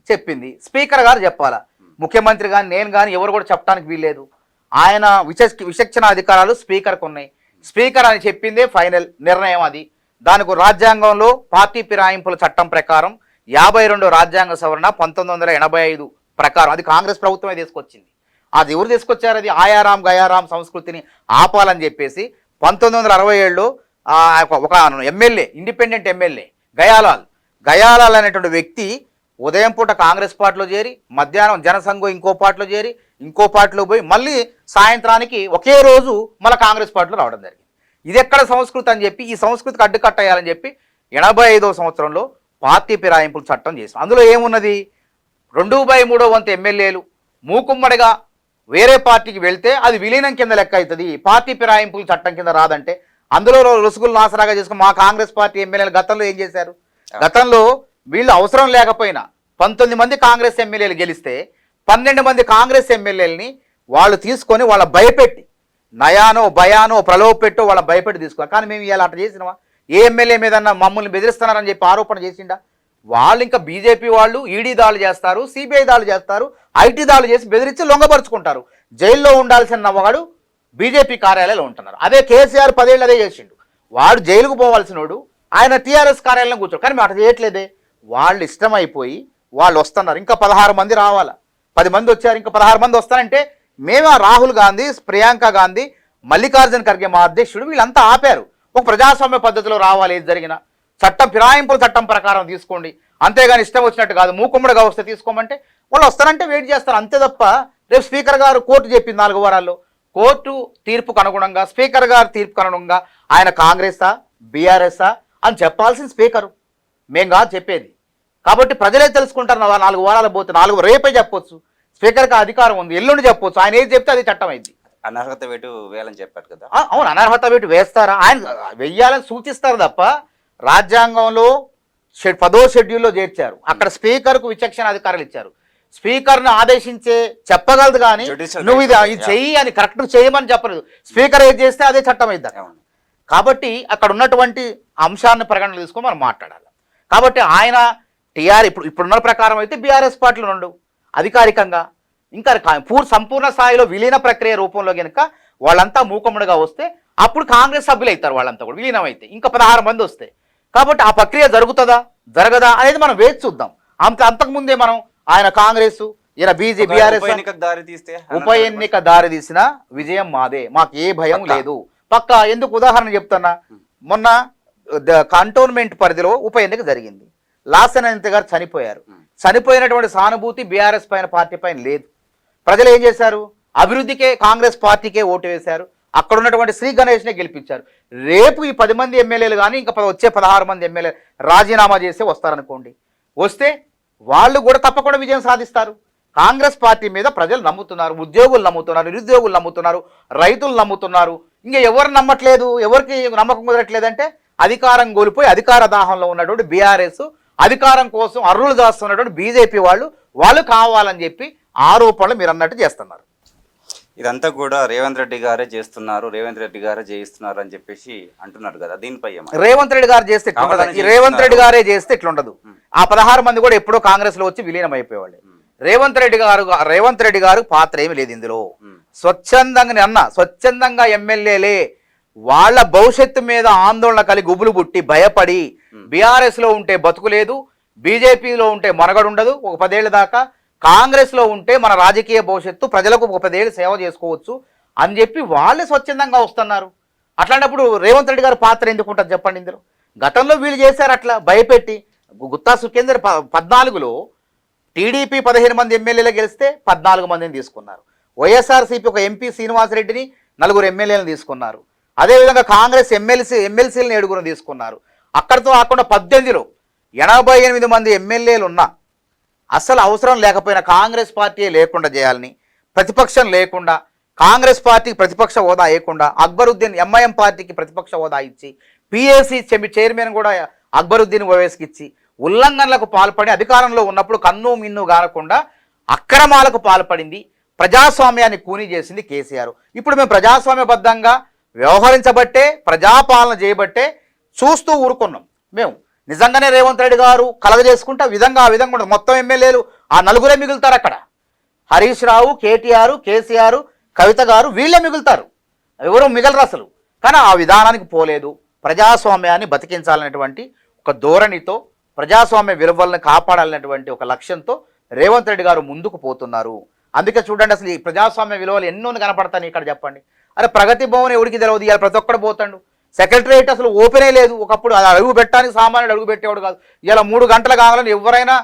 చెప్పింది. స్పీకర్ గారు చెప్పాలా, ముఖ్యమంత్రి కానీ నేను కానీ ఎవరు కూడా చెప్పడానికి వీల్లేదు. ఆయన విచక్షణ అధికారాలు స్పీకర్కు ఉన్నాయి. స్పీకర్ అని చెప్పిందే ఫైనల్ నిర్ణయం. అది దానికి రాజ్యాంగంలో పార్టీ ఫిరాయింపుల చట్టం ప్రకారం 52 రాజ్యాంగ సవరణ 1985 ప్రకారం అది కాంగ్రెస్ ప్రభుత్వమే తీసుకొచ్చింది. అది ఎవరు తీసుకొచ్చారు? అది ఆయారాం గయారాం సంస్కృతిని ఆపాలని చెప్పేసి 1967లో ఒక ఎమ్మెల్యే, ఇండిపెండెంట్ ఎమ్మెల్యే గయాలాల్ అనేటువంటి వ్యక్తి ఉదయం పూట కాంగ్రెస్ పార్టీలో చేరి మధ్యాహ్నం జనసంఘం ఇంకో పార్టీలో చేరి ఇంకో పార్టీలో పోయి మళ్ళీ సాయంత్రానికి ఒకే రోజు మళ్ళీ కాంగ్రెస్ పార్టీలో రావడం జరిగింది. ఇది ఎక్కడ సంస్కృతి అని చెప్పి ఈ సంస్కృతికి అడ్డుకట్టేయాలని చెప్పి 85వ సంవత్సరంలో పార్టీ ఫిరాయింపుల చట్టం చేసాం. అందులో ఏమున్నది, 2/3 వంతు ఎమ్మెల్యేలు మూకుమ్మడిగా వేరే పార్టీకి వెళ్తే అది విలీనం కింద లెక్క అవుతుంది, పార్టీ ఫిరాయింపుల చట్టం కింద రాదంటే అందులో రుసుగులు నాసరాగా చేసుకుని మా కాంగ్రెస్ పార్టీ ఎమ్మెల్యేలు గతంలో ఏం చేశారు? గతంలో వీళ్ళు అవసరం లేకపోయినా 19 మంది కాంగ్రెస్ ఎమ్మెల్యేలు గెలిస్తే 12 మంది కాంగ్రెస్ ఎమ్మెల్యేలని వాళ్ళు తీసుకొని వాళ్ళ భయపెట్టి నయానో భయానో ప్రలోభపెట్టో వాళ్ళ భయపెట్టి తీసుకోవాలి. కానీ మేము ఇవాళ అట్లా చేసినవా? ఏ ఎమ్మెల్యే మీద మమ్మల్ని బెదిరిస్తున్నారని చెప్పి ఆరోపణ చేసిండా? వాళ్ళు ఇంకా బీజేపీ వాళ్ళు ఈడీ దాడులు చేస్తారు, సిబిఐ దాడులు చేస్తారు, ఐటీ దాడులు చేసి బెదిరించి లొంగపరుచుకుంటారు. జైల్లో ఉండాల్సిన వాడు బీజేపీ కార్యాలయంలో ఉంటున్నారు. అదే కేసీఆర్ 10 ఏళ్ళు అదే చేసిండు. వాడు జైలుకు పోవాల్సినోడు ఆయన టీఆర్ఎస్ కార్యాలయంలో కూర్చోడు. కానీ మాట చేయట్లేదే. వాళ్ళు ఇష్టమైపోయి వాళ్ళు వస్తున్నారు. ఇంకా 16 మంది రావాలా, 10 మంది వచ్చారు, ఇంకా 16 మంది వస్తారంటే మేమే రాహుల్ గాంధీ, ప్రియాంక గాంధీ, మల్లికార్జున ఖర్గే మా అధ్యక్షుడు వీళ్ళంతా ఆపారు. ఒక ప్రజాస్వామ్య పద్ధతిలో రావాలి, ఏది జరిగిన చట్టం ఫిరాయింపుల చట్టం ప్రకారం తీసుకోండి, అంతేగాని ఇష్టం వచ్చినట్టు కాదు. మూకుమ్మడిగా వస్తే తీసుకోమంటే వాళ్ళు వస్తారంటే వెయిట్ చేస్తారు అంతే తప్ప. రేపు స్పీకర్ గారు కోర్టు చెప్పింది 4 వారాల్లో, కోర్టు తీర్పుకు అనుగుణంగా స్పీకర్ గారు తీర్పుకు అనుగుణంగా ఆయన కాంగ్రెసా బీఆర్ఎస్ఆ అని చెప్పాల్సిన స్పీకరు, మేం కాదు చెప్పేది. కాబట్టి ప్రజలే తెలుసుకుంటారు. 4 వారాలు పోతే 4 రేపే చెప్పొచ్చు. స్పీకర్కి అధికారం ఉంది, ఎల్లుండి చెప్పొచ్చు. ఆయన ఏది చెప్తే అది చట్టం అయింది. అనర్హత వేటు వేయాలని చెప్పారు కదా. అవును, అనర్హత వేటు వేస్తారా? ఆయన వెయ్యాలని సూచిస్తారు తప్ప రాజ్యాంగంలో 10వ షెడ్యూల్లో చేర్చారు. అక్కడ స్పీకర్కు విచక్షణ అధికారాలు ఇచ్చారు. స్పీకర్ను ఆదేశించే చెప్పగలదు కానీ నువ్వు ఇది చెయ్యి అని కరెక్ట్ చేయమని చెప్పలేదు. స్పీకర్ ఏది చేస్తే అదే చట్టం అయింది. కాబట్టి అక్కడ ఉన్నటువంటి అంశాన్ని పరిగణన తీసుకొని మనం మాట్లాడాలి. కాబట్టి ఆయన ఇప్పుడున్న ప్రకారం అయితే బీఆర్ఎస్ పార్టీలు ఉండవు అధికారికంగా. ఇంకా సంపూర్ణ స్థాయిలో విలీన ప్రక్రియ రూపంలో కనుక వాళ్ళంతా మూకమ్మడిగా వస్తే అప్పుడు కాంగ్రెస్ సభ్యులు అవుతారు. వాళ్ళంతా కూడా విలీనం అయితే ఇంకా 16 మంది వస్తే. కాబట్టి ఆ ప్రక్రియ జరుగుతుందా జరగదా అనేది మనం వేచి చూద్దాం. అంతకుముందే మనం ఆయన కాంగ్రెస్ ఈయన బీఆర్ఎస్ ఉప ఎన్నిక దారి తీసిన విజయం మాదే, మాకు ఏ భయం లేదు పక్కా. ఎందుకు ఉదాహరణ చెప్తున్నా, మొన్న కంటోన్మెంట్ పరిధిలో ఉప ఎన్నిక జరిగింది. లాసన్ అనంత గారు చనిపోయారు. చనిపోయినటువంటి సానుభూతి బీఆర్ఎస్ పైన పార్టీ పైన లేదు. ప్రజలు ఏం చేశారు? అభివృద్ధికే కాంగ్రెస్ పార్టీకే ఓటు వేశారు. అక్కడ ఉన్నటువంటి శ్రీ గణేష్నే గెలిపించారు. రేపు ఈ 10 మంది ఎమ్మెల్యేలు కానీ ఇంకా వచ్చే 16 మంది ఎమ్మెల్యేలు రాజీనామా చేస్తే వస్తారనుకోండి, వస్తే వాళ్ళు కూడా తప్పకుండా విజయం సాధిస్తారు. కాంగ్రెస్ పార్టీ మీద ప్రజలు నమ్ముతున్నారు, ఉద్యోగులు నమ్ముతున్నారు, నిరుద్యోగులు నమ్ముతున్నారు, రైతులు నమ్ముతున్నారు. ఇంకా ఎవరు నమ్మట్లేదు, ఎవరికి నమ్మకం కుదరట్లేదంటే అధికారం కోల్పోయి అధికార దాహంలో ఉన్నటువంటి బీఆర్ఎస్, అధికారం కోసం అర్రులు దాస్తున్నటువంటి బీజేపీ వాళ్ళు కావాలని చెప్పి ఆరోపణలు మీరు అన్నట్టు చేస్తున్నారు. ఇదంతా కూడా రేవంత్ రెడ్డి గారే చేస్తున్నారు, రేవంత్ రెడ్డి గారే చేయిస్తున్నారు అని చెప్పేసి అంటున్నారు కదా, దీనిపై రేవంత్ రెడ్డి గారు చేస్తే ఈ రేవంత్ రెడ్డి గారే చేస్తే ఇట్లుండదు. ఆ 16 మంది కూడా ఎప్పుడో కాంగ్రెస్ లో వచ్చి విలీనం అయిపోయేవాళ్ళు. రేవంత్ రెడ్డి గారు పాత్ర ఏమి లేదు ఇందులో. స్వచ్ఛందంగా ఎమ్మెల్యేలే వాళ్ళ భవిష్యత్తు మీద ఆందోళన కలిగి గుబులు పుట్టి భయపడి బీఆర్ఎస్ లో ఉంటే బతుకులేదు, బీజేపీలో ఉంటే మనగడు ఉండదు, ఒక 10 ఏళ్ళ దాకా కాంగ్రెస్ లో ఉంటే మన రాజకీయ భవిష్యత్తు ప్రజలకు ఒక 10 ఏళ్ళు సేవ చేసుకోవచ్చు అని చెప్పి వాళ్ళే స్వచ్ఛందంగా వస్తున్నారు. అట్లాంటప్పుడు రేవంత్ రెడ్డి గారి పాత్ర ఎందుకు ఉంటుంది చెప్పండి ఇందులో? గతంలో వీళ్ళు చేశారు అట్లా భయపెట్టి. గుత్తా సుఖేందర్ 14లో టీడీపీ 15 మంది ఎమ్మెల్యేలు గెలిస్తే 14 మందిని తీసుకున్నారు. వైఎస్ఆర్సీపీ ఒక ఎంపీ శ్రీనివాసరెడ్డిని 4 ఎమ్మెల్యేలను తీసుకున్నారు. అదేవిధంగా కాంగ్రెస్ ఎమ్మెల్సీలను 7 తీసుకున్నారు. అక్కడితో కాకుండా 18లో 88 మంది ఎమ్మెల్యేలు ఉన్నా అసలు అవసరం లేకపోయినా కాంగ్రెస్ పార్టీ లేకుండా చేయాలని, ప్రతిపక్షం లేకుండా కాంగ్రెస్ పార్టీకి ప్రతిపక్ష హోదా ఇవ్వకుండా అక్బరుద్దీన్ ఎంఐఎం పార్టీకి ప్రతిపక్ష హోదా ఇచ్చి పిఎస్సి చైర్మన్ కూడా అక్బరుద్దీన్ ఓవైసీకి ఇచ్చి ఉల్లంఘనలకు పాల్పడి అధికారంలో ఉన్నప్పుడు కన్ను మిన్ను గానకుండా అక్రమాలకు పాల్పడింది, ప్రజాస్వామ్యాన్ని కూని చేసింది కేసీఆర్. ఇప్పుడు మేము ప్రజాస్వామ్యబద్ధంగా వ్యవహరించబట్టే, ప్రజాపాలన చేయబట్టే చూస్తూ ఊరుకున్నాం. మేము నిజంగానే రేవంత్ రెడ్డి గారు కలగజేసుకుంటే ఆ విధంగా ఉండదు. మొత్తం ఎమ్మెల్యేలు ఆ 4 మిగులుతారు అక్కడ. హరీష్ రావు, కేటీఆర్, కేసీఆర్, కవిత గారు వీళ్ళే మిగులుతారు, ఎవరు మిగలరు అసలు. కానీ ఆ విధానానికి పోలేదు. ప్రజాస్వామ్యాన్ని బతికించాలనేటువంటి ఒక ధోరణితో, ప్రజాస్వామ్య విలువలను కాపాడాలనేటువంటి ఒక లక్ష్యంతో రేవంత్ రెడ్డి గారు ముందుకు పోతున్నారు. అందుకే చూడండి, అసలు ఈ ప్రజాస్వామ్య విలువలు ఎన్నో కనపడతాయి ఇక్కడ చెప్పండి. అరే ప్రగతి భవన్ ఎవరికి తెలియదు, ఇవాళ ప్రతి ఒక్కడు పోతాడు. సెక్రటరియట్ అసలు ఓపెనే లేదు. ఒకప్పుడు అది అడుగు పెట్టడానికి సామాన్యుడు అడుగు పెట్టేవాడు కాదు. ఇలా 3 గంటలు కావాలని ఎవరైనా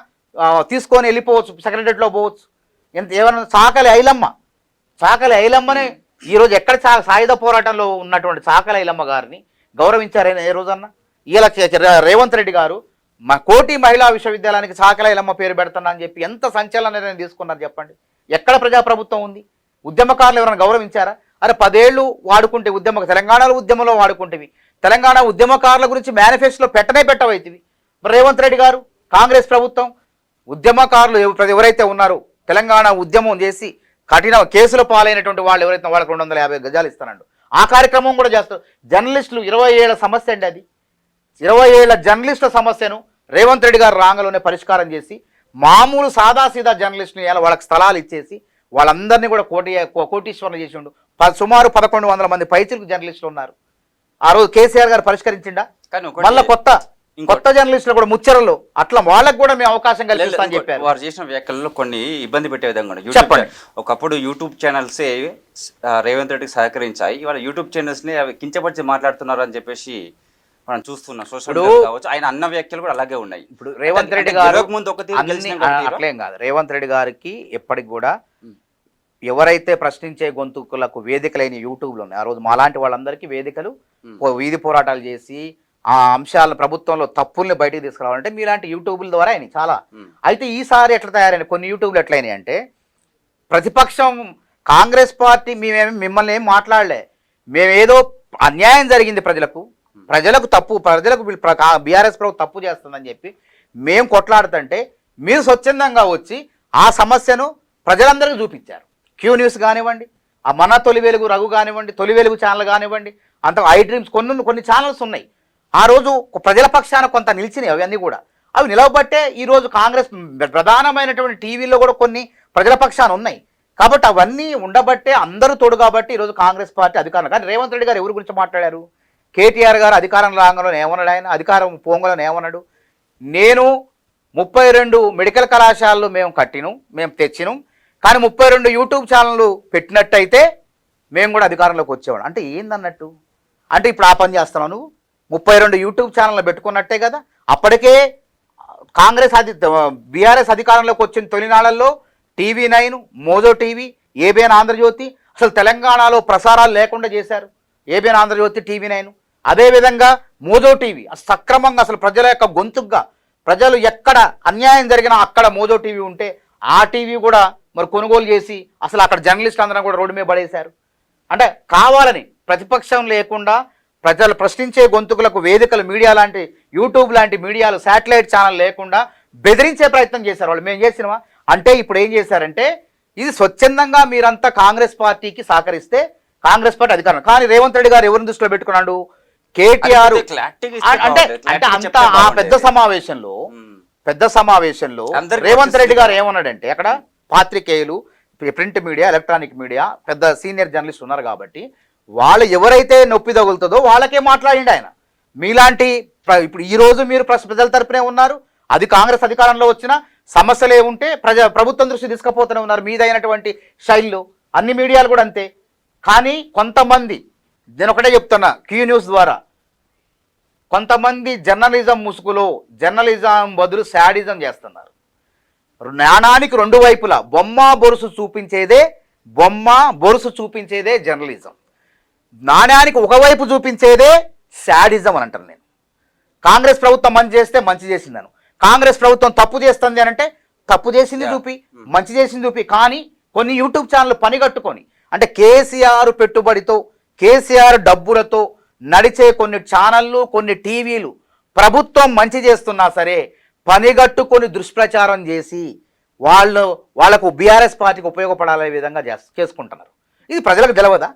తీసుకొని వెళ్ళిపోవచ్చు, సెక్రటరియట్లో పోవచ్చు. ఏమన్నా చాకలి ఐలమ్మనే ఈరోజు ఎక్కడ సాయుధ పోరాటంలో ఉన్నటువంటి చాకలి ఐలమ్మ గారిని గౌరవించారైనా ఏ రోజన్నా? ఇలా రేవంత్ రెడ్డి గారు మా కోటి మహిళా విశ్వవిద్యాలయానికి చాకలి ఐలమ్మ పేరు పెడుతున్నా అని చెప్పి ఎంత సంచలన నిర్ణయం తీసుకున్నారు చెప్పండి. ఎక్కడ ప్రజాప్రభుత్వం ఉంది? ఉద్యమకారులు ఎవరైనా గౌరవించారా? అరే 10 ఏళ్ళు వాడుకుంటే తెలంగాణలో ఉద్యమంలో వాడుకుంటేవి, తెలంగాణ ఉద్యమకారుల గురించి మేనిఫెస్టోలో పెట్టవైతివి. రేవంత్ రెడ్డి గారు, కాంగ్రెస్ ప్రభుత్వం ఉద్యమకారులు ఎవరైతే ఉన్నారో, తెలంగాణ ఉద్యమం చేసి కఠిన కేసుల పాలైనటువంటి వాళ్ళు ఎవరైతే వాళ్ళకి 250 గజాలు ఇస్తానండు ఆ కార్యక్రమం కూడా చేస్తారు. జర్నలిస్టులు 20 ఏళ్ల సమస్య అండి అది. 20 ఏళ్ల జర్నలిస్టుల సమస్యను రేవంత్ రెడ్డి గారు రాంగలోనే పరిష్కారం చేసి మామూలు సాదాసీదా జర్నలిస్టులు వాళ్ళకి స్థలాలు ఇచ్చేసి వాళ్ళందరినీ కూడా కోటీశ్వరులు చేసిండు. సుమారు 1100 మంది పైచిలకు జర్నలిస్టులు ఉన్నారు. ఆ రోజు కేసీఆర్ గారు పరిష్కరించిండా? మళ్ళీ కొత్త జర్నలిస్టులు కూడా ముచ్చరలు అట్లా వాళ్ళకు కూడా మేము అవకాశం కల్పిస్తా అని చెప్పారు. వారు చేసిన వ్యాఖ్యలలో కొన్ని ఇబ్బంది పెట్టే విధంగా చెప్పండి. ఒకప్పుడు యూట్యూబ్ ఛానల్సే రేవంత్ రెడ్డికి సహకరించాయి, ఇవాళ యూట్యూబ్ ఛానల్స్ని అవి కించపరిచి మాట్లాడుతున్నారు అని చెప్పేసి మనం చూస్తున్నాం. సోషల్ మీడియా కావచ్చు, ఆయన అన్న వ్యాఖ్యలు కూడా అలాగే ఉన్నాయి. ఇప్పుడు రేవంత్ రెడ్డి గారు ముందు అట్లేం కాదు. రేవంత్ రెడ్డి గారికి ఎప్పటికి కూడా ఎవరైతే ప్రశ్నించే గొంతుకులకు వేదికలైన యూట్యూబ్లో ఉన్నాయి. ఆ రోజు మాలాంటి వాళ్ళందరికీ వేదికలు, వీధి పోరాటాలు చేసి ఆ అంశాలను ప్రభుత్వంలో తప్పుల్ని బయటకు తీసుకురావాలంటే మీలాంటి యూట్యూబ్ల ద్వారా అయినాయి చాలా. అయితే ఈసారి ఎట్లా తయారైన కొన్ని యూట్యూబ్లు ఎట్లయినాయి అంటే, ప్రతిపక్షం కాంగ్రెస్ పార్టీ మిమ్మల్ని ఏం మాట్లాడలే, మేమేదో అన్యాయం జరిగింది ప్రజలకు తప్పు, బీఆర్ఎస్ ప్రభుత్వం తప్పు చేస్తుందని చెప్పి మేము కొట్లాడుతుంటే మీరు స్వచ్ఛందంగా వచ్చి ఆ సమస్యను ప్రజలందరికీ చూపించారు. క్యూ న్యూస్ కానివ్వండి, ఆ మన తొలి వెలుగు రఘు కానివ్వండి, తొలి వెలుగు ఛానల్ కానివ్వండి, అంత ఐ డ్రీమ్స్ కొన్ని ఛానల్స్ ఉన్నాయి. ఆ రోజు ప్రజల పక్షాన కొంత నిలిచినాయి. అవన్నీ కూడా అవి నిలవబట్టే ఈరోజు కాంగ్రెస్ ప్రధానమైనటువంటి టీవీలో కూడా కొన్ని ప్రజల పక్షాన ఉన్నాయి. కాబట్టి అవన్నీ ఉండబట్టే అందరూ తోడు కాబట్టి ఈరోజు కాంగ్రెస్ పార్టీ అధికారం. కానీ రేవంత్ రెడ్డి గారు ఎవరి గురించి మాట్లాడారు? కేటీఆర్ గారు అధికారం రాగానే ఏమన్నాడు? ఆయన అధికారం పోంగలను ఏమన్నాడు? నేను 32 మెడికల్ కళాశాలలు మేము తెచ్చినాం, కానీ 32 యూట్యూబ్ ఛానళ్ళు పెట్టినట్టయితే మేము కూడా అధికారంలోకి వచ్చేవాడు. అంటే ఏందన్నట్టు? అంటే ఇప్పుడు ఆ పని చేస్తున్నావు నువ్వు? 32 యూట్యూబ్ ఛానళ్ళు పెట్టుకున్నట్టే కదా. అప్పటికే కాంగ్రెస్ బీఆర్ఎస్ అధికారంలోకి వచ్చిన తొలినాళ్లలో TV9, Mojo TV, ABN Andhrajyothi, అసలు తెలంగాణలో ప్రసారాలు లేకుండా చేశారు. ఏబిఎన్ ఆంధ్రజ్యోతి, TV9, అదేవిధంగా మోజో టీవీ సక్రమంగా అసలు ప్రజల యొక్క గొంతుగా, ప్రజలు ఎక్కడ అన్యాయం జరిగినా అక్కడ మోజో టీవీ ఉంటే ఆ టీవీ కూడా మరి కొనుగోలు చేసి అసలు అక్కడ జర్నలిస్ట్ అందరం కూడా రోడ్డు మీద పడేశారు. అంటే కావాలని ప్రతిపక్షం లేకుండా ప్రజలు ప్రశ్నించే గొంతుకులకు వేదికలు మీడియా లాంటి యూట్యూబ్ లాంటి మీడియాలు శాటిలైట్ ఛానల్ లేకుండా బెదిరించే ప్రయత్నం చేశారు వాళ్ళు. మేము చేసినవా అంటే ఇప్పుడు ఏం చేశారంటే ఇది స్వచ్ఛందంగా మీరంతా కాంగ్రెస్ పార్టీకి సహకరిస్తే కాంగ్రెస్ పార్టీ అధికారం. కానీ రేవంత్ రెడ్డి గారు ఎవరిని దృష్టిలో పెట్టుకున్నాడు? కేటీఆర్ అంటే అంత ఆ పెద్ద సమావేశంలో రేవంత్ రెడ్డి గారు ఏమన్నాడంటే అక్కడ పాత్రికేయులు, ప్రింట్ మీడియా, ఎలక్ట్రానిక్ మీడియా, పెద్ద సీనియర్ జర్నలిస్ట్ ఉన్నారు కాబట్టి వాళ్ళు ఎవరైతే నొప్పి తగులుతుందో వాళ్ళకే మాట్లాడిండి ఆయన. మీలాంటి ఇప్పుడు ఈ రోజు మీరు ప్రజల తరపునే ఉన్నారు, అది కాంగ్రెస్ అధికారంలో వచ్చిన సమస్యలు ఏముంటే ప్రభుత్వం దృష్టి తీసుకుపోతూనే ఉన్నారు మీదైనటువంటి శైలిలో. అన్ని మీడియాలు కూడా అంతే. కానీ కొంతమంది, నేను ఒకటే చెప్తున్నా క్యూ న్యూస్ ద్వారా, కొంతమంది జర్నలిజం ముసుగులో జర్నలిజం బదులు శాడిజం చేస్తున్నారు. నాణానికి రెండు వైపులా బొమ్మ బొరుసు చూపించేదే జర్నలిజం, నాణ్యానికి ఒకవైపు చూపించేదే శాడిజం అని అంటాను నేను. కాంగ్రెస్ ప్రభుత్వం మంచి చేస్తే మంచి చేసిందను, కాంగ్రెస్ ప్రభుత్వం తప్పు చేస్తుంది అని అంటే తప్పు చేసింది చూపి, మంచి చేసింది చూపి. కానీ కొన్ని యూట్యూబ్ ఛానల్ పనిగట్టుకొని, అంటే కేసీఆర్ పెట్టుబడితో, కేసీఆర్ డబ్బులతో నడిచే కొన్ని ఛానళ్ళు, కొన్ని టీవీలు ప్రభుత్వం మంచి చేస్తున్నా సరే పనిగట్టుకొని దుష్ప్రచారం చేసి వాళ్లకు బీఆర్ఎస్ పార్టీకి ఉపయోగపడాలనే విధంగా చేసుకుంటున్నారు. ఇది ప్రజలకు తెలవదా?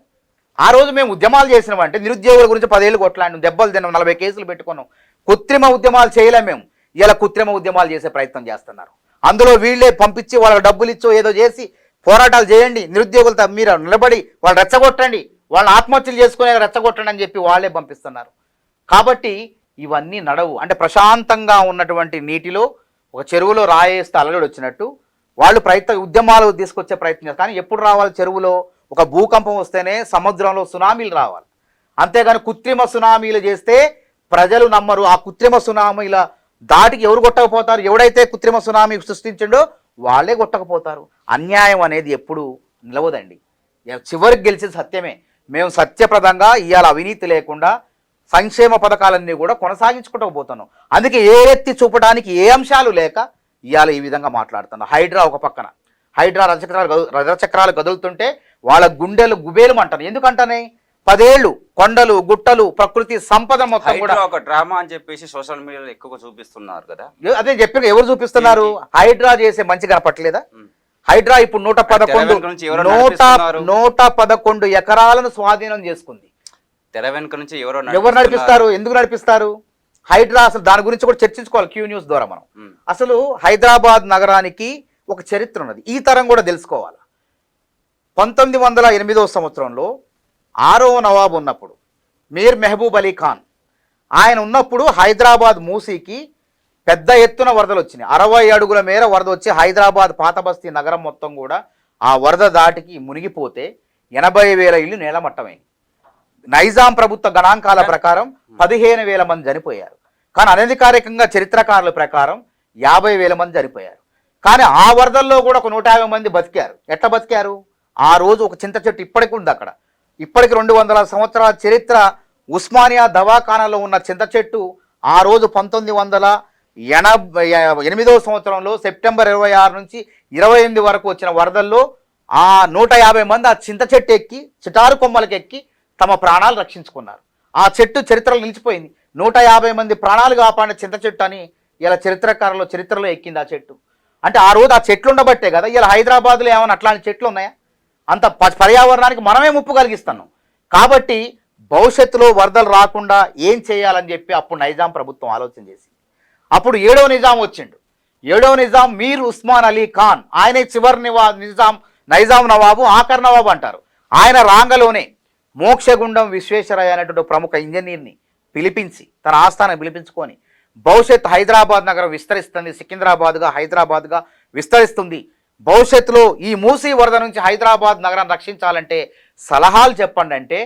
ఆ రోజు మేము ఉద్యమాలు చేసినామంటే నిరుద్యోగుల గురించి 10 ఏళ్ళు కొట్లాడినాం, దెబ్బలు తిన్నాం, 40 కేసులు పెట్టుకున్నాం. కృత్రిమ ఉద్యమాలు చేయలేం మేము. ఇలా కృత్రిమ ఉద్యమాలు చేసే ప్రయత్నం చేస్తున్నారు. అందులో వీళ్ళే పంపించి వాళ్ళకి డబ్బులు ఇచ్చో ఏదో చేసి పోరాటాలు చేయండి, నిరుద్యోగులతో మీరు నిలబడి వాళ్ళు రెచ్చగొట్టండి, వాళ్ళు ఆత్మహత్యలు చేసుకునే రెచ్చగొట్టండి అని చెప్పి వాళ్ళే పంపిస్తున్నారు. కాబట్టి ఇవన్నీ నడవు. అంటే ప్రశాంతంగా ఉన్నటువంటి నీటిలో ఒక చెరువులో రాయేస్తే అలగడు వచ్చినట్టు వాళ్ళు ఉద్యమాలు తీసుకొచ్చే ప్రయత్నం చేస్తారు. కానీ ఎప్పుడు రావాలి? చెరువులో ఒక భూకంపం వస్తేనే సముద్రంలో సునామీలు రావాలి. అంతేగాని కృత్రిమ సునామీలు చేస్తే ప్రజలు నమ్మరు. ఆ కృత్రిమ సునామీల దాటికి ఎవరు కొట్టకపోతారు? ఎవడైతే కృత్రిమ సునామీ సృష్టించిండో వాళ్ళే కొట్టకపోతారు. అన్యాయం అనేది ఎప్పుడు నిలవదండి. చివరికి గెలిచేది సత్యమే. మేము సత్యప్రదంగా ఇవాళ అవినీతి లేకుండా సంక్షేమ పథకాలన్నీ కూడా కొనసాగించుకుంటూ పోతున్నాం. అందుకే ఏ ఎత్తి చూపడానికి ఏ అంశాలు లేక ఇవాళ ఈ విధంగా మాట్లాడుతున్నాం. హైడ్రా ఒక పక్కన, హైడ్రా రథచక్రాలు కదులుతుంటే వాళ్ళ గుండెలు గుబేలుమంటారు. ఎందుకంటానే 10 ఏళ్ళు కొండలు గుట్టలు ప్రకృతి సంపద మొత్తం కూడా ఒక డ్రామా అని చెప్పేసి సోషల్ మీడియాలో ఎక్కువగా చూపిస్తున్నారు కదా. అదే చెప్పి ఎవరు చూపిస్తున్నారు? హైడ్రా చేసే మంచి కనపట్లేదా? హైడ్రా ఇప్పుడు 111 ఎకరాలను స్వాధీనం చేసుకుంది. తెర వెనుక నుంచి ఎవరు నడిపిస్తారు? ఎందుకు నడిపిస్తారు? హైడ్రా అసలు దాని గురించి కూడా చర్చించుకోవాలి క్యూ న్యూస్ ద్వారా. మనం అసలు హైదరాబాద్ నగరానికి ఒక చరిత్ర ఉన్నది, ఈ తరం కూడా తెలుసుకోవాలి. 1908వ సంవత్సరంలో 6వ నవాబు ఉన్నప్పుడు మీర్ మెహబూబ్ అలీ ఖాన్ ఆయన ఉన్నప్పుడు హైదరాబాద్ మూసీకి పెద్ద ఎత్తున వరదలు వచ్చినాయి. 60 అడుగుల మేర వరద వచ్చి హైదరాబాద్ పాత బస్తీ నగరం మొత్తం కూడా ఆ వరద దాటికి మునిగిపోతే 80,000 ఇళ్ళు నేలమట్టమైంది. నైజాం ప్రభుత్వ గణాంకాల ప్రకారం 15,000 మంది చనిపోయారు. కానీ అనధికారికంగా చరిత్రకారుల ప్రకారం 50,000 మంది చనిపోయారు. కానీ ఆ వరదల్లో కూడా ఒక 150 మంది బతికారు. ఎట్లా బతికారు? ఆ రోజు ఒక చింత చెట్టు ఇప్పటికి ఉంది అక్కడ. ఇప్పటికి 200 సంవత్సరాల చరిత్ర ఉస్మానియా దవాఖానాలో ఉన్న చింత చెట్టు ఆ రోజు 1988వ సంవత్సరంలో సెప్టెంబర్ 26 నుంచి 28 వరకు వచ్చిన వరదల్లో ఆ 150 మంది ఆ చింత చెట్టు ఎక్కి చిటారు కొమ్మలకి ఎక్కి తమ ప్రాణాలు రక్షించుకున్నారు. ఆ చెట్టు చరిత్రలో నిలిచిపోయింది. 150 మంది ప్రాణాలు కాపాడిన చింత చెట్టు అని ఇలా చరిత్రలో ఎక్కింది ఆ చెట్టు. అంటే ఆ రోజు ఆ చెట్లు ఉండబట్టే కదా ఇలా హైదరాబాద్లో ఏమైనా అట్లాంటి చెట్లు ఉన్నాయా? అంత పర్యావరణానికి మనమే ముప్పు కలిగిస్తున్నాం. కాబట్టి భవిష్యత్తులో వరదలు రాకుండా ఏం చేయాలని చెప్పి అప్పుడు నైజాం ప్రభుత్వం ఆలోచన చేసింది. అప్పుడు 7వ నిజాం వచ్చిండు. 7వ నిజాం మీర్ ఉస్మాన్ అలీ ఖాన్, ఆయనే చివరి నైజాం నవాబు, ఆఖరి నవాబు అంటారు. ఆయన రాంగలోనే మోక్షగుండం విశ్వేశ్వరయ్య అనేటువంటి ప్రముఖ ఇంజనీర్ని పిలిపించి తన ఆస్థానం పిలిపించుకొని భవిష్యత్ హైదరాబాద్ నగరం విస్తరిస్తుంది, సికింద్రాబాద్గా హైదరాబాద్గా విస్తరిస్తుంది. భవిష్యత్తులో ఈ మూసీ వరద నుంచి హైదరాబాద్ నగరాన్ని రక్షించాలంటే సలహాలు చెప్పండి అంటే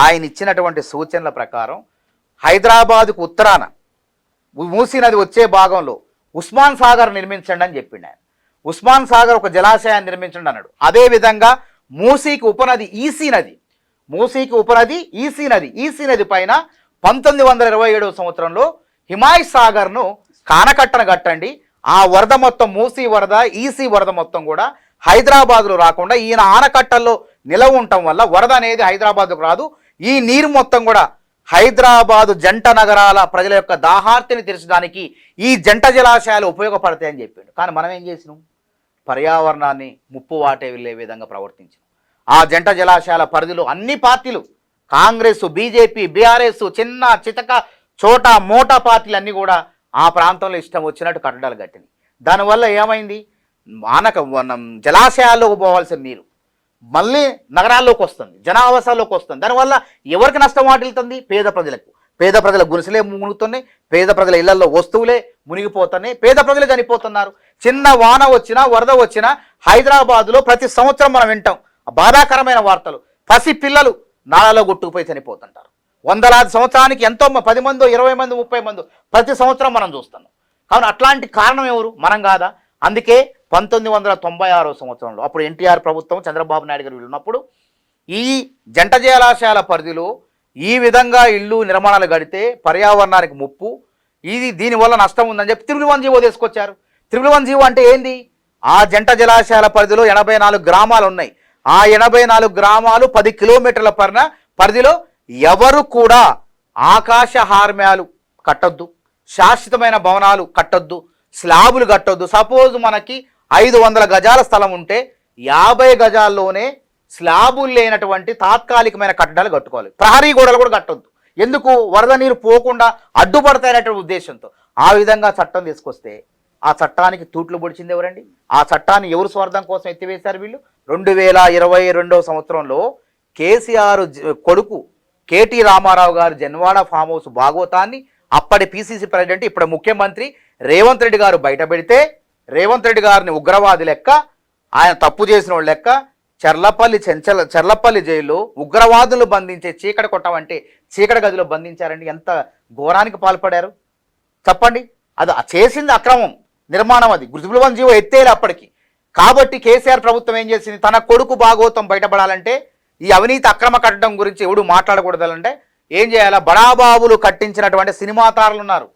ఆయన ఇచ్చినటువంటి సూచనల ప్రకారం హైదరాబాద్కు ఉత్తరాన మూసీ నది వచ్చే భాగంలో ఉస్మాన్ సాగర్ నిర్మించండి అని చెప్పిండు ఆయన. ఉస్మాన్ సాగర్ ఒక జలాశయాన్ని నిర్మించండి అన్నాడు. అదేవిధంగా మూసీకి ఉపనది ఈసీ నది, ఈసీ నది పైన 1927వ సంవత్సరంలో హిమాయత్ సాగర్ను కానకట్టన కట్టండి. ఆ వరద మొత్తం మూసీ వరద, ఈసీ వరద మొత్తం కూడా హైదరాబాద్లో రాకుండా ఈయన ఆనకట్టల్లో నిలవ ఉండటం వల్ల వరద అనేది హైదరాబాద్కు రాదు, ఈ నీరు మొత్తం కూడా హైదరాబాదు జంట నగరాల ప్రజల యొక్క దాహార్తిని తీర్చడానికి ఈ జంట జలాశయాలు ఉపయోగపడతాయని చెప్పిండు. కానీ మనం ఏం చేసినాం? పర్యావరణాన్ని ముప్పు వాటే వెళ్ళే విధంగా ప్రవర్తించాం. ఆ జంట జలాశయాల పరిధిలో అన్ని పార్టీలు, కాంగ్రెస్, బీజేపీ, బీఆర్ఎస్, చిన్న చితక చోట మోటా పార్టీలు అన్నీ కూడా ఆ ప్రాంతంలో ఇష్టం వచ్చినట్టు కట్టడాలు కట్టినాయి. దానివల్ల ఏమైంది? జలాశయాల్లోకి పోవాల్సిన నీరు మళ్ళీ నగరాల్లోకి వస్తుంది, జనావాసాల్లోకి వస్తుంది. దానివల్ల ఎవరికి నష్టం వాటిల్తుంది? పేద ప్రజలకు. పేద ప్రజల గుడిసెలే మునుగుతున్నాయి, పేద ప్రజల ఇళ్లలో వస్తువులే మునిగిపోతున్నాయి, పేద ప్రజలు చనిపోతున్నారు. చిన్న వాన వచ్చినా వరద వచ్చినా హైదరాబాద్లో ప్రతి సంవత్సరం మనం వింటాం బాధాకరమైన వార్తలు. పసి పిల్లలు నాళలో కొట్టుకుపోయి చనిపోతుంటారు. వందలాది సంవత్సరానికి ఎంతో 10 మందో 20 మంది 30 మంది ప్రతి సంవత్సరం మనం చూస్తున్నాం. కావున అట్లాంటి కారణం ఎవరు? మనం కాదా? అందుకే 1996 సంవత్సరంలో అప్పుడు ఎన్టీఆర్ ప్రభుత్వం, చంద్రబాబు నాయుడు గారు ఉన్నప్పుడు ఈ జంట జలాశయాల పరిధిలో ఈ విధంగా ఇళ్ళు నిర్మాణాలు కడితే పర్యావరణానికి ముప్పు, దీనివల్ల నష్టం ఉందని చెప్పి 311 జీవో తీసుకొచ్చారు. 311 జీవో అంటే ఏంది? ఆ జంట జలాశయాల పరిధిలో 84 గ్రామాలు ఉన్నాయి. ఆ 84 గ్రామాలు 10 కిలోమీటర్ల పరిధిలో ఎవరు కూడా ఆకాశ హార్మ్యాలు కట్టొద్దు, శాశ్వతమైన భవనాలు కట్టొద్దు, స్లాబులు కట్టొద్దు. సపోజ్ మనకి 500 గజాల స్థలం ఉంటే 50 గజాల్లోనే స్లాబులు లేనటువంటి తాత్కాలికమైన కట్టడాలు కట్టుకోవాలి. ప్రహరీ గోడలు కూడా కట్టొద్దు. ఎందుకు? వరద నీరు పోకుండా అడ్డుపడతాయనేటువంటి ఉద్దేశంతో ఆ విధంగా చట్టం తీసుకొస్తే ఆ చట్టానికి తూట్లు పొడిచింది ఎవరండి? ఆ చట్టాన్ని ఎవరు స్వార్థం కోసం ఎత్తివేశారు వీళ్ళు? 2022 సంవత్సరంలో కేసీఆర్ కొడుకు కేటీ రామారావు గారు జన్వాడ ఫామ్ హౌస్ భాగవతాన్ని అప్పటి పిసిసి ప్రెసిడెంట్, ఇప్పుడు ముఖ్యమంత్రి రేవంత్ రెడ్డి గారు బయట పెడితే రేవంత్ రెడ్డి గారిని ఉగ్రవాది లెక్క, ఆయన తప్పు చేసిన వాళ్ళు లెక్క చర్లపల్లి జైల్లో ఉగ్రవాదులు బంధించే చీకటి కొట్టమంటే చీకటి గదిలో బంధించారండి. ఎంత ఘోరానికి పాల్పడారు చెప్పండి. అది చేసింది అక్రమం నిర్మాణం, అది 311 జీవో ఎత్తేలే అప్పటికి. కాబట్టి కేసీఆర్ ప్రభుత్వం ఏం చేసింది? తన కొడుకు భాగవతం బయటపడాలంటే, ఈ అవినీతి అక్రమ కట్టడం గురించి ఎవడు మాట్లాడకూడదంటే ఏం చేయాలా? బడాబాబులు కట్టించినటువంటి సినిమా తారలు ఉన్నారు,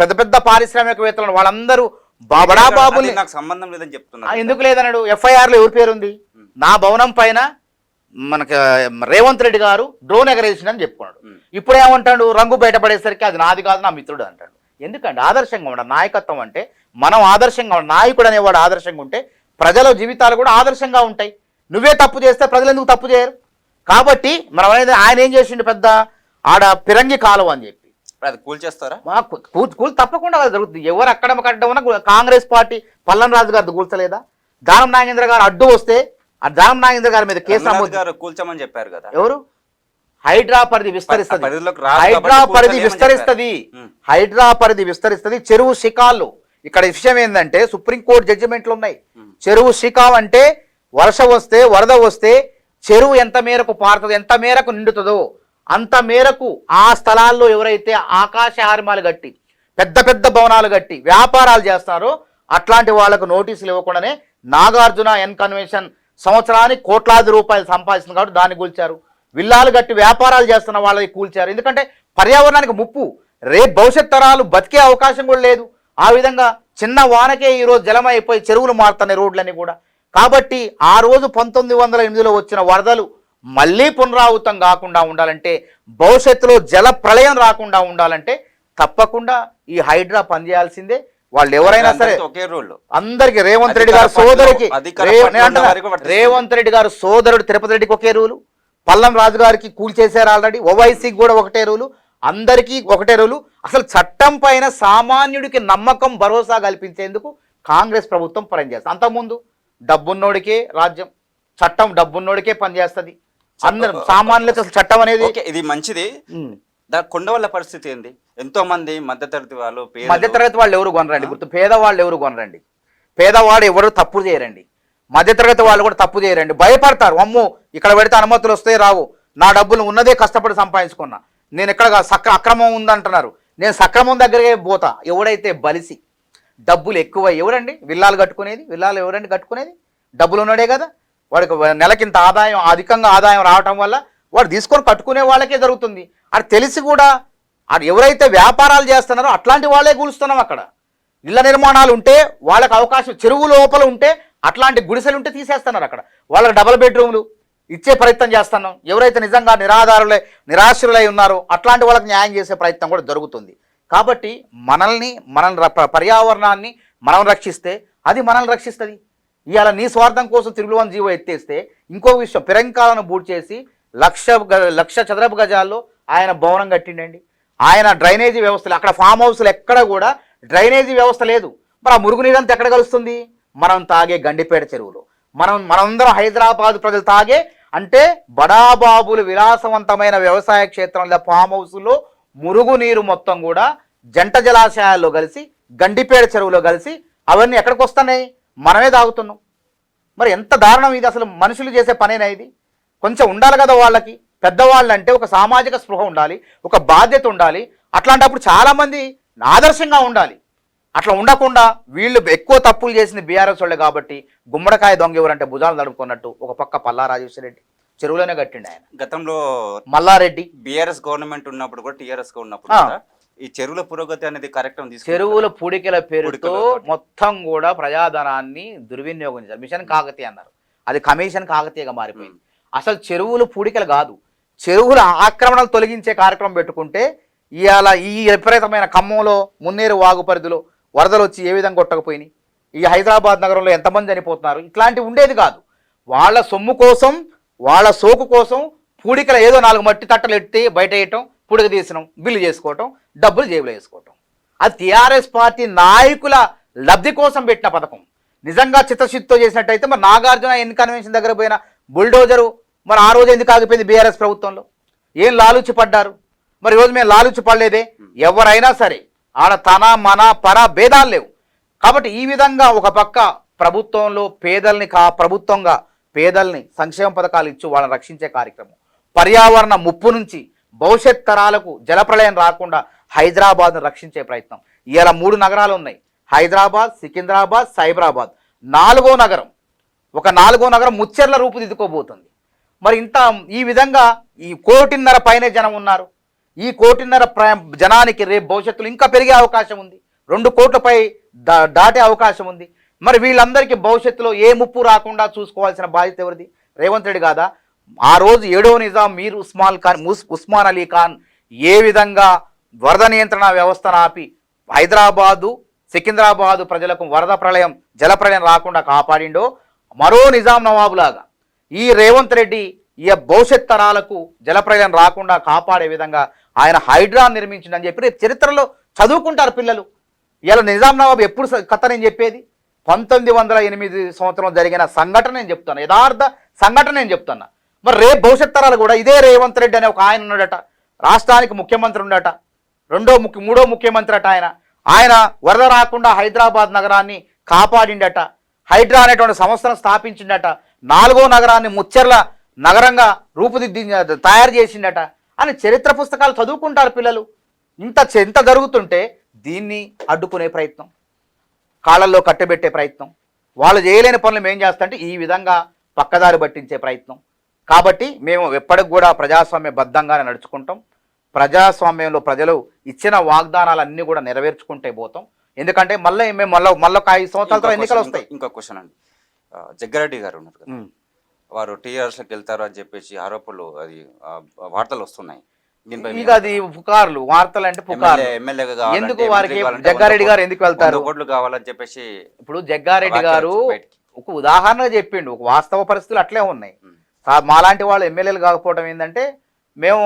పెద్ద పెద్ద పారిశ్రామికవేత్తలు, వాళ్ళందరూ బడాబాబులు. నాకు సంబంధం లేదని చెప్తున్నా. ఎందుకు లేదన్నాడు? ఎఫ్ఐఆర్లో ఎవరి పేరుంది? నా భవనం పైన మనకి రేవంత్ రెడ్డి గారు డ్రోన్ ఎగరేసిందని చెప్పుకున్నాడు. ఇప్పుడు ఏమంటాడు? రంగు బయటపడేసరికి అది నాది కాదు, నా మిత్రుడు అంటాడు. ఎందుకంటే ఆదర్శంగా ఉండాలి. నాయకత్వం అంటే మనం ఆదర్శంగా ఉండాలి. నాయకుడు అనేవాడు ఆదర్శంగా ఉంటే ప్రజల జీవితాలు కూడా ఆదర్శంగా ఉంటాయి. నువ్వే తప్పు చేస్తే ప్రజలు ఎందుకు తప్పు చేయరు? కాబట్టి మనం అనేది ఆయన ఏం చేసిండు? పెద్ద ఆడ పిరంగి కాలువ అని చెప్పి అది కూల్చేస్తారా? కూల్ తప్పకుండా జరుగుతుంది. ఎవరు అక్కడ కట్టడం కాంగ్రెస్ పార్టీ పల్లం రాజు గారిది కూల్చలేదా? దానం నాగేంద్ర గారు అడ్డు వస్తే ఆ దానం నాగేంద్ర గారి మీద కేసు నమోదు కూల్చమని చెప్పారు కదా. ఎవరు? హైడ్రా పరిధి విస్తరిస్తుంది, హైడ్రా పరిధి విస్తరిస్తుంది. చెరువు శిఖాలు, ఇక్కడ విషయం ఏంటంటే సుప్రీంకోర్టు జడ్జిమెంట్లు ఉన్నాయి. చెరువు శిఖం అంటే వర్షం వస్తే వరద వస్తే చెరువు ఎంత మేరకు పారుతుందో, ఎంత మేరకు నిండుతుందో అంత మేరకు ఆ స్థలాల్లో ఎవరైతే ఆకాశ హార్మాలు కట్టి పెద్ద పెద్ద భవనాలు కట్టి వ్యాపారాలు చేస్తారో అట్లాంటి వాళ్లకు నోటీసులు ఇవ్వకుండానే నాగార్జున కన్వెన్షన్ సంవత్సరానికి కోట్లాది రూపాయలు సంపాదిస్తుంది కాబట్టి దాన్ని కూల్చారు. విల్లాలు కట్టి వ్యాపారాలు చేస్తున్న వాళ్ళని కూల్చారు. ఎందుకంటే పర్యావరణానికి ముప్పు, రేపు భవిష్యత్ తరాలు బతికే అవకాశం కూడా లేదు. ఆ విధంగా చిన్న వానకే ఈరోజు జలమైపోయి చెరువులు మారుతున్నాయి రోడ్లన్నీ కూడా. కాబట్టి ఆ రోజు 1908లో వచ్చిన వరదలు మళ్ళీ పునరావృతం కాకుండా ఉండాలంటే, భవిష్యత్తులో జల ప్రళయం రాకుండా ఉండాలంటే తప్పకుండా ఈ హైడ్రా పనిచేయాల్సిందే. వాళ్ళు ఎవరైనా సరే ఒకే రూల్ అందరికి. రేవంత్ రెడ్డి గారు సోదరికి, రేవంత్ రెడ్డి గారు సోదరుడు తిరుపతి రెడ్డికి ఒకే రూలు, పల్లం రాజు గారికి కూల్చేశారు ఆల్రెడీ, ఓవైసీకి కూడా ఒకటే రూలు, అందరికీ ఒకటే రూలు. అసలు చట్టం పైన సామాన్యుడికి నమ్మకం భరోసా కల్పించేందుకు కాంగ్రెస్ ప్రభుత్వం పనిచేస్తుంది. అంతకుముందు డబ్బున్నోడికే రాజ్యం, చట్టం డబ్బున్నోడికే పనిచేస్తుంది. అందరు సామాన్యులకు అసలు చట్టం అనేది ఇది మంచిది. కొండవల్ల పరిస్థితి ఏంది? ఎంతో మంది మధ్యతరగతి వాళ్ళు, మధ్యతరగతి వాళ్ళు ఎవరు కొనరండి, గుర్తు పేదవాళ్ళు ఎవరు కొనరండి, పేదవాడు ఎవరు తప్పు చేయరండి, మధ్యతరగతి వాళ్ళు కూడా తప్పు చేయరండి. భయపడతారు, అమ్మో ఇక్కడ పెడితే అనుమతులు వస్తాయి రావు, నా డబ్బులు ఉన్నదే కష్టపడి సంపాదించుకున్నా, నేను ఎక్కడ అక్రమం ఉందంటున్నారు, నేను సక్రమం దగ్గరే పోతా. ఎవడైతే బలిసి డబ్బులు ఎక్కువ, ఎవరండి విల్లాలు కట్టుకునేది? విల్లాలు ఎవరండి కట్టుకునేది? డబ్బులు ఉన్నాడే కదా. వాడికి నెలకింత ఆదాయం, అధికంగా ఆదాయం రావటం వల్ల వాడు తీసుకొని కట్టుకునే వాళ్ళకే జరుగుతుంది. అది తెలిసి కూడా అది ఎవరైతే వ్యాపారాలు చేస్తున్నారో అట్లాంటి వాళ్ళే కూలుస్తున్నాం. అక్కడ ఇళ్ల నిర్మాణాలు ఉంటే వాళ్ళకి అవకాశం, చెరువు లోపల ఉంటే అట్లాంటి గుడిసెలు ఉంటే తీసేస్తున్నారు. అక్కడ వాళ్ళకి డబుల్ బెడ్రూమ్లు, ఇచ్చే ప్రయత్నం చేస్తాను. ఎవరైతే నిజంగా నిరాశ్రులై ఉన్నారో అట్లాంటి వాళ్ళకి న్యాయం చేసే ప్రయత్నం కూడా జరుగుతుంది. కాబట్టి పర్యావరణాన్ని మనం రక్షిస్తే అది మనల్ని రక్షిస్తుంది. ఇవాళ నీ స్వార్థం కోసం తిరుగువని జీవో ఎత్తేస్తే ఇంకో విషయం, పిరంకాలను బూట్ చేసి 1,00,000 చదరపు గజాల్లో ఆయన భవనం కట్టిండండి. ఆయన డ్రైనేజీ వ్యవస్థలు అక్కడ ఫామ్ హౌస్లు ఎక్కడ కూడా డ్రైనేజీ వ్యవస్థ లేదు. మరి ఆ మురుగునీరంతా ఎక్కడ కలుస్తుంది? మనం తాగే గండిపేట చెరువులో. మనందరం హైదరాబాద్ ప్రజలు తాగే అంటే బడాబాబులు విలాసవంతమైన వ్యవసాయ క్షేత్రంలో ఫామ్ హౌస్లో మురుగునీరు మొత్తం కూడా జంట జలాశయాల్లో కలిసి గండిపేట చెరువులో కలిసి అవన్నీ ఎక్కడికి వస్తున్నాయి? మనమే తాగుతున్నాం. మరి ఎంత దారుణం ఇది! అసలు మనుషులు చేసే పనేనా ఇది? కొంచెం ఉండాలి కదా వాళ్ళకి. పెద్దవాళ్ళు అంటే ఒక సామాజిక స్పృహ ఉండాలి, ఒక బాధ్యత ఉండాలి. అట్లాంటప్పుడు చాలామంది ఆదర్శంగా ఉండాలి. అట్లా ఉండకుండా వీళ్ళు ఎక్కువ తప్పులు చేసింది బీఆర్ఎస్ వాళ్ళే కాబట్టి గుమ్మడికాయ దొంగ ఎవరంటే భుజాలు నడుపుకున్నట్టు ఒక పక్క పల్లా రాజేశ్వర రెడ్డి చెరువులోనే కట్టిండు. ఆయన గతంలో మల్లారెడ్డి బీఆర్ఎస్ గవర్నమెంట్ ఉన్నప్పుడు కూడా టీఆర్ఎస్ గా ఉన్నప్పుడు కూడా ఈ చెరువుల పురోగతి అనేది కార్యక్రమం చెరువుల పూడికల పేరుతో మొత్తం కూడా ప్రజాధనాన్ని దుర్వినియోగం చేశారు. మిషన్ కాకతీయ అన్నారు, అది కమిషన్ కాకతీయగా మారిపోయింది. అసలు చెరువులు పూడికలు కాదు, చెరువుల ఆక్రమణలు తొలగించే కార్యక్రమం పెట్టుకుంటే ఇవాళ ఈ విపరీతమైన ఖమ్మంలో మున్నేరు వాగు పరిధిలో వరదలు వచ్చి ఏ విధంగా కొట్టకపోయినాయి, ఈ హైదరాబాద్ నగరంలో ఎంతమంది చనిపోతున్నారు, ఇట్లాంటివి ఉండేది కాదు. వాళ్ళ సొమ్ము కోసం, వాళ్ళ సోకు కోసం పూడికలు ఏదో 4 మట్టి తట్టలు ఎట్టి బయట వేయటం, పూడిక తీసడం, బిల్లు చేసుకోవటం, డబ్బులు జేబులో వేసుకోవటం. అది టీఆర్ఎస్ పార్టీ నాయకుల లబ్ధి కోసం పెట్టిన పథకం. నిజంగా చిత్తశుద్ధితో చేసినట్టయితే మరి నాగార్జున ఎన్ని కన్వెన్షన్ దగ్గర పోయిన బుల్డోజరు మరి ఆ రోజు ఎందుకు ఆగిపోయింది బీఆర్ఎస్ ప్రభుత్వంలో? ఏం లాలూచి పడ్డారు? మరి ఈరోజు మేము లాలూచి పడలేదే. ఎవరైనా సరే ఆడ తన మన పర భేదాలు లేవు. కాబట్టి ఈ విధంగా ఒక పక్క ప్రభుత్వంలో ప్రభుత్వంగా పేదల్ని సంక్షేమ పథకాలు ఇచ్చి వాళ్ళని రక్షించే కార్యక్రమం, పర్యావరణ ముప్పు నుంచి భవిష్యత్ తరాలకు జలప్రళయం రాకుండా హైదరాబాద్ను రక్షించే ప్రయత్నం. ఇలా 3 నగరాలు ఉన్నాయి, హైదరాబాద్, సికింద్రాబాద్, సైబరాబాద్. 4వ నగరం, ఒక 4వ నగరం ముచ్చెర్ల రూపుదిద్దుకోబోతుంది. మరి ఈ విధంగా ఈ 1.5 కోటి పైనే జనం ఉన్నారు. ఈ 1.5 కోటి జనానికి రేపు భవిష్యత్తులో ఇంకా పెరిగే అవకాశం ఉంది, 2 కోట్లపై దాటే అవకాశం ఉంది. మరి వీళ్ళందరికీ భవిష్యత్తులో ఏ ముప్పు రాకుండా చూసుకోవాల్సిన బాధ్యత ఎవరిది? రేవంత్ రెడ్డి కాదా? ఆ రోజు 7వ నిజాం మీర్ ఉస్మాన్ అలీ ఖాన్ ఏ విధంగా వరద నియంత్రణ వ్యవస్థను ఆపి హైదరాబాదు, సికింద్రాబాదు ప్రజలకు జలప్రళయం రాకుండా కాపాడిండో, మరో నిజాం నవాబులాగా ఈ రేవంత్ రెడ్డి ఈ భవిష్యత్ తరాలకు జలప్రళయం రాకుండా కాపాడే విధంగా ఆయన హైడ్రా నిర్మించిందని చెప్పి చరిత్రలో చదువుకుంటారు పిల్లలు. ఇలా నిజాం నవాబు ఎప్పుడు కథ నేను చెప్పేది 1908 సంవత్సరం జరిగిన సంఘటన నేను చెప్తాను, యథార్థ సంఘటన నేను చెప్తున్నా. మరి రేపు భవిష్యత్ తరాలు కూడా ఇదే రేవంత్ రెడ్డి అనే ఒక ఆయన ఉన్నాడట, రాష్ట్రానికి ముఖ్యమంత్రి ఉండట, మూడో ముఖ్యమంత్రి అట. ఆయన వరద రాకుండా హైదరాబాద్ నగరాన్ని కాపాడిండట, హైడ్రా అనేటువంటి సంస్థను స్థాపించిండట, 4వ నగరాన్ని ముచ్చెర్ల నగరంగా తయారు చేసిండట అని చరిత్ర పుస్తకాలు చదువుకుంటారు పిల్లలు. ఇంత జరుగుతుంటే దీన్ని అడ్డుకునే ప్రయత్నం, కాళ్ళల్లో కట్టబెట్టే ప్రయత్నం, వాళ్ళు చేయలేని పనులు మేము చేస్తుంటే ఈ విధంగా పక్కదారి పట్టించే ప్రయత్నం. కాబట్టి మేము ఎప్పటికి కూడా ప్రజాస్వామ్యబద్ధంగానే నడుచుకుంటాం. ప్రజాస్వామ్యంలో ప్రజలు ఇచ్చిన వాగ్దానాలన్నీ కూడా నెరవేర్చుకుంటే పోతాం. ఎందుకంటే మేము మళ్ళీ ఒక 5 సంవత్సరాల ఎన్నికలు వస్తాయి. ఇంకో క్వశ్చన్ అండి, జగ్గారెడ్డి గారు ఉన్నారు కదా, వారు టీఆర్ఎస్లోకి వెళ్తారు అని చెప్పేసి ఆరోపణలు అది వార్తలు వస్తున్నాయి. ఇక అది పుకార్లు, వార్తలు అంటే పుకార్లు. ఎందుకు వారికి జగ్గారెడ్డి గారు ఎందుకు వెళ్తారు? ఓట్లు కావాలని చెప్పేసి ఇప్పుడు జగ్గారెడ్డి గారు ఒక ఉదాహరణగా చెప్పిండు, ఒక వాస్తవ పరిస్థితులు అట్లే ఉన్నాయి. మాలాంటి వాళ్ళు ఎమ్మెల్యేలు కాకపోవడం ఏంటంటే మేము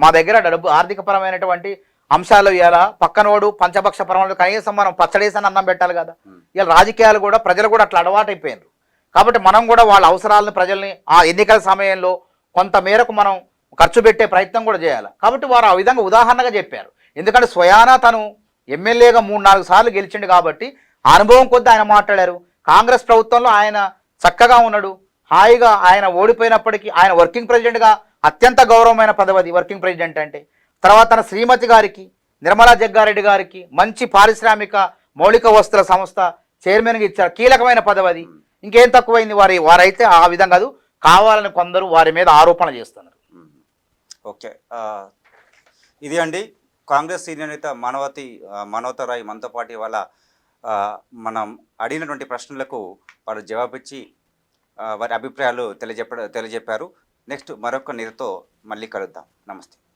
మా దగ్గర ఆర్థికపరమైనటువంటి అంశాలు ఇలా పక్కనోడు పంచపక్ష పరమాలు కనీసం మనం పచ్చడేసని అన్నం పెట్టాలి కదా. ఇలా రాజకీయాలు కూడా ప్రజలు కూడా అట్లా అలవాటైపోయినారు. కాబట్టి మనం కూడా వాళ్ళ అవసరాలను ప్రజల్ని ఆ ఎన్నికల సమయంలో కొంత మేరకు మనం ఖర్చు పెట్టే ప్రయత్నం కూడా చేయాలి. కాబట్టి వారు ఆ విధంగా ఉదాహరణగా చెప్పారు. ఎందుకంటే స్వయానా తను ఎమ్మెల్యేగా 3-4 సార్లు గెలిచిండు కాబట్టి అనుభవం కొద్దీ ఆయన మాట్లాడారు. కాంగ్రెస్ ప్రభుత్వంలో ఆయన చక్కగా ఉన్నాడు, హాయిగా. ఆయన ఓడిపోయినప్పటికీ ఆయన వర్కింగ్ ప్రెసిడెంట్గా అత్యంత గౌరవమైన పదవి వర్కింగ్ ప్రెసిడెంట్ అంటే. తర్వాత తన శ్రీమతి గారికి, నిర్మలా జగ్గారెడ్డి గారికి మంచి పారిశ్రామిక మౌలిక వస్తువుల సంస్థ చైర్మన్గా ఇచ్చారు, కీలకమైన పదవి. ఇంకేం తక్కువైంది? వారైతే ఆ విధంగా కాదు, కావాలని కొందరు వారి మీద ఆరోపణ చేస్తున్నారు. ఓకే, ఇది అండి కాంగ్రెస్ సీనియర్ నేత మానవతా రాయ్ మనతో పాటు వాళ్ళ మనం అడిగినటువంటి ప్రశ్నలకు వారు జవాబిచ్చి వారి అభిప్రాయాలు తెలియజెప్పారు. నెక్స్ట్ మరొక నేతతో మళ్ళీ కలుద్దాం. నమస్తే.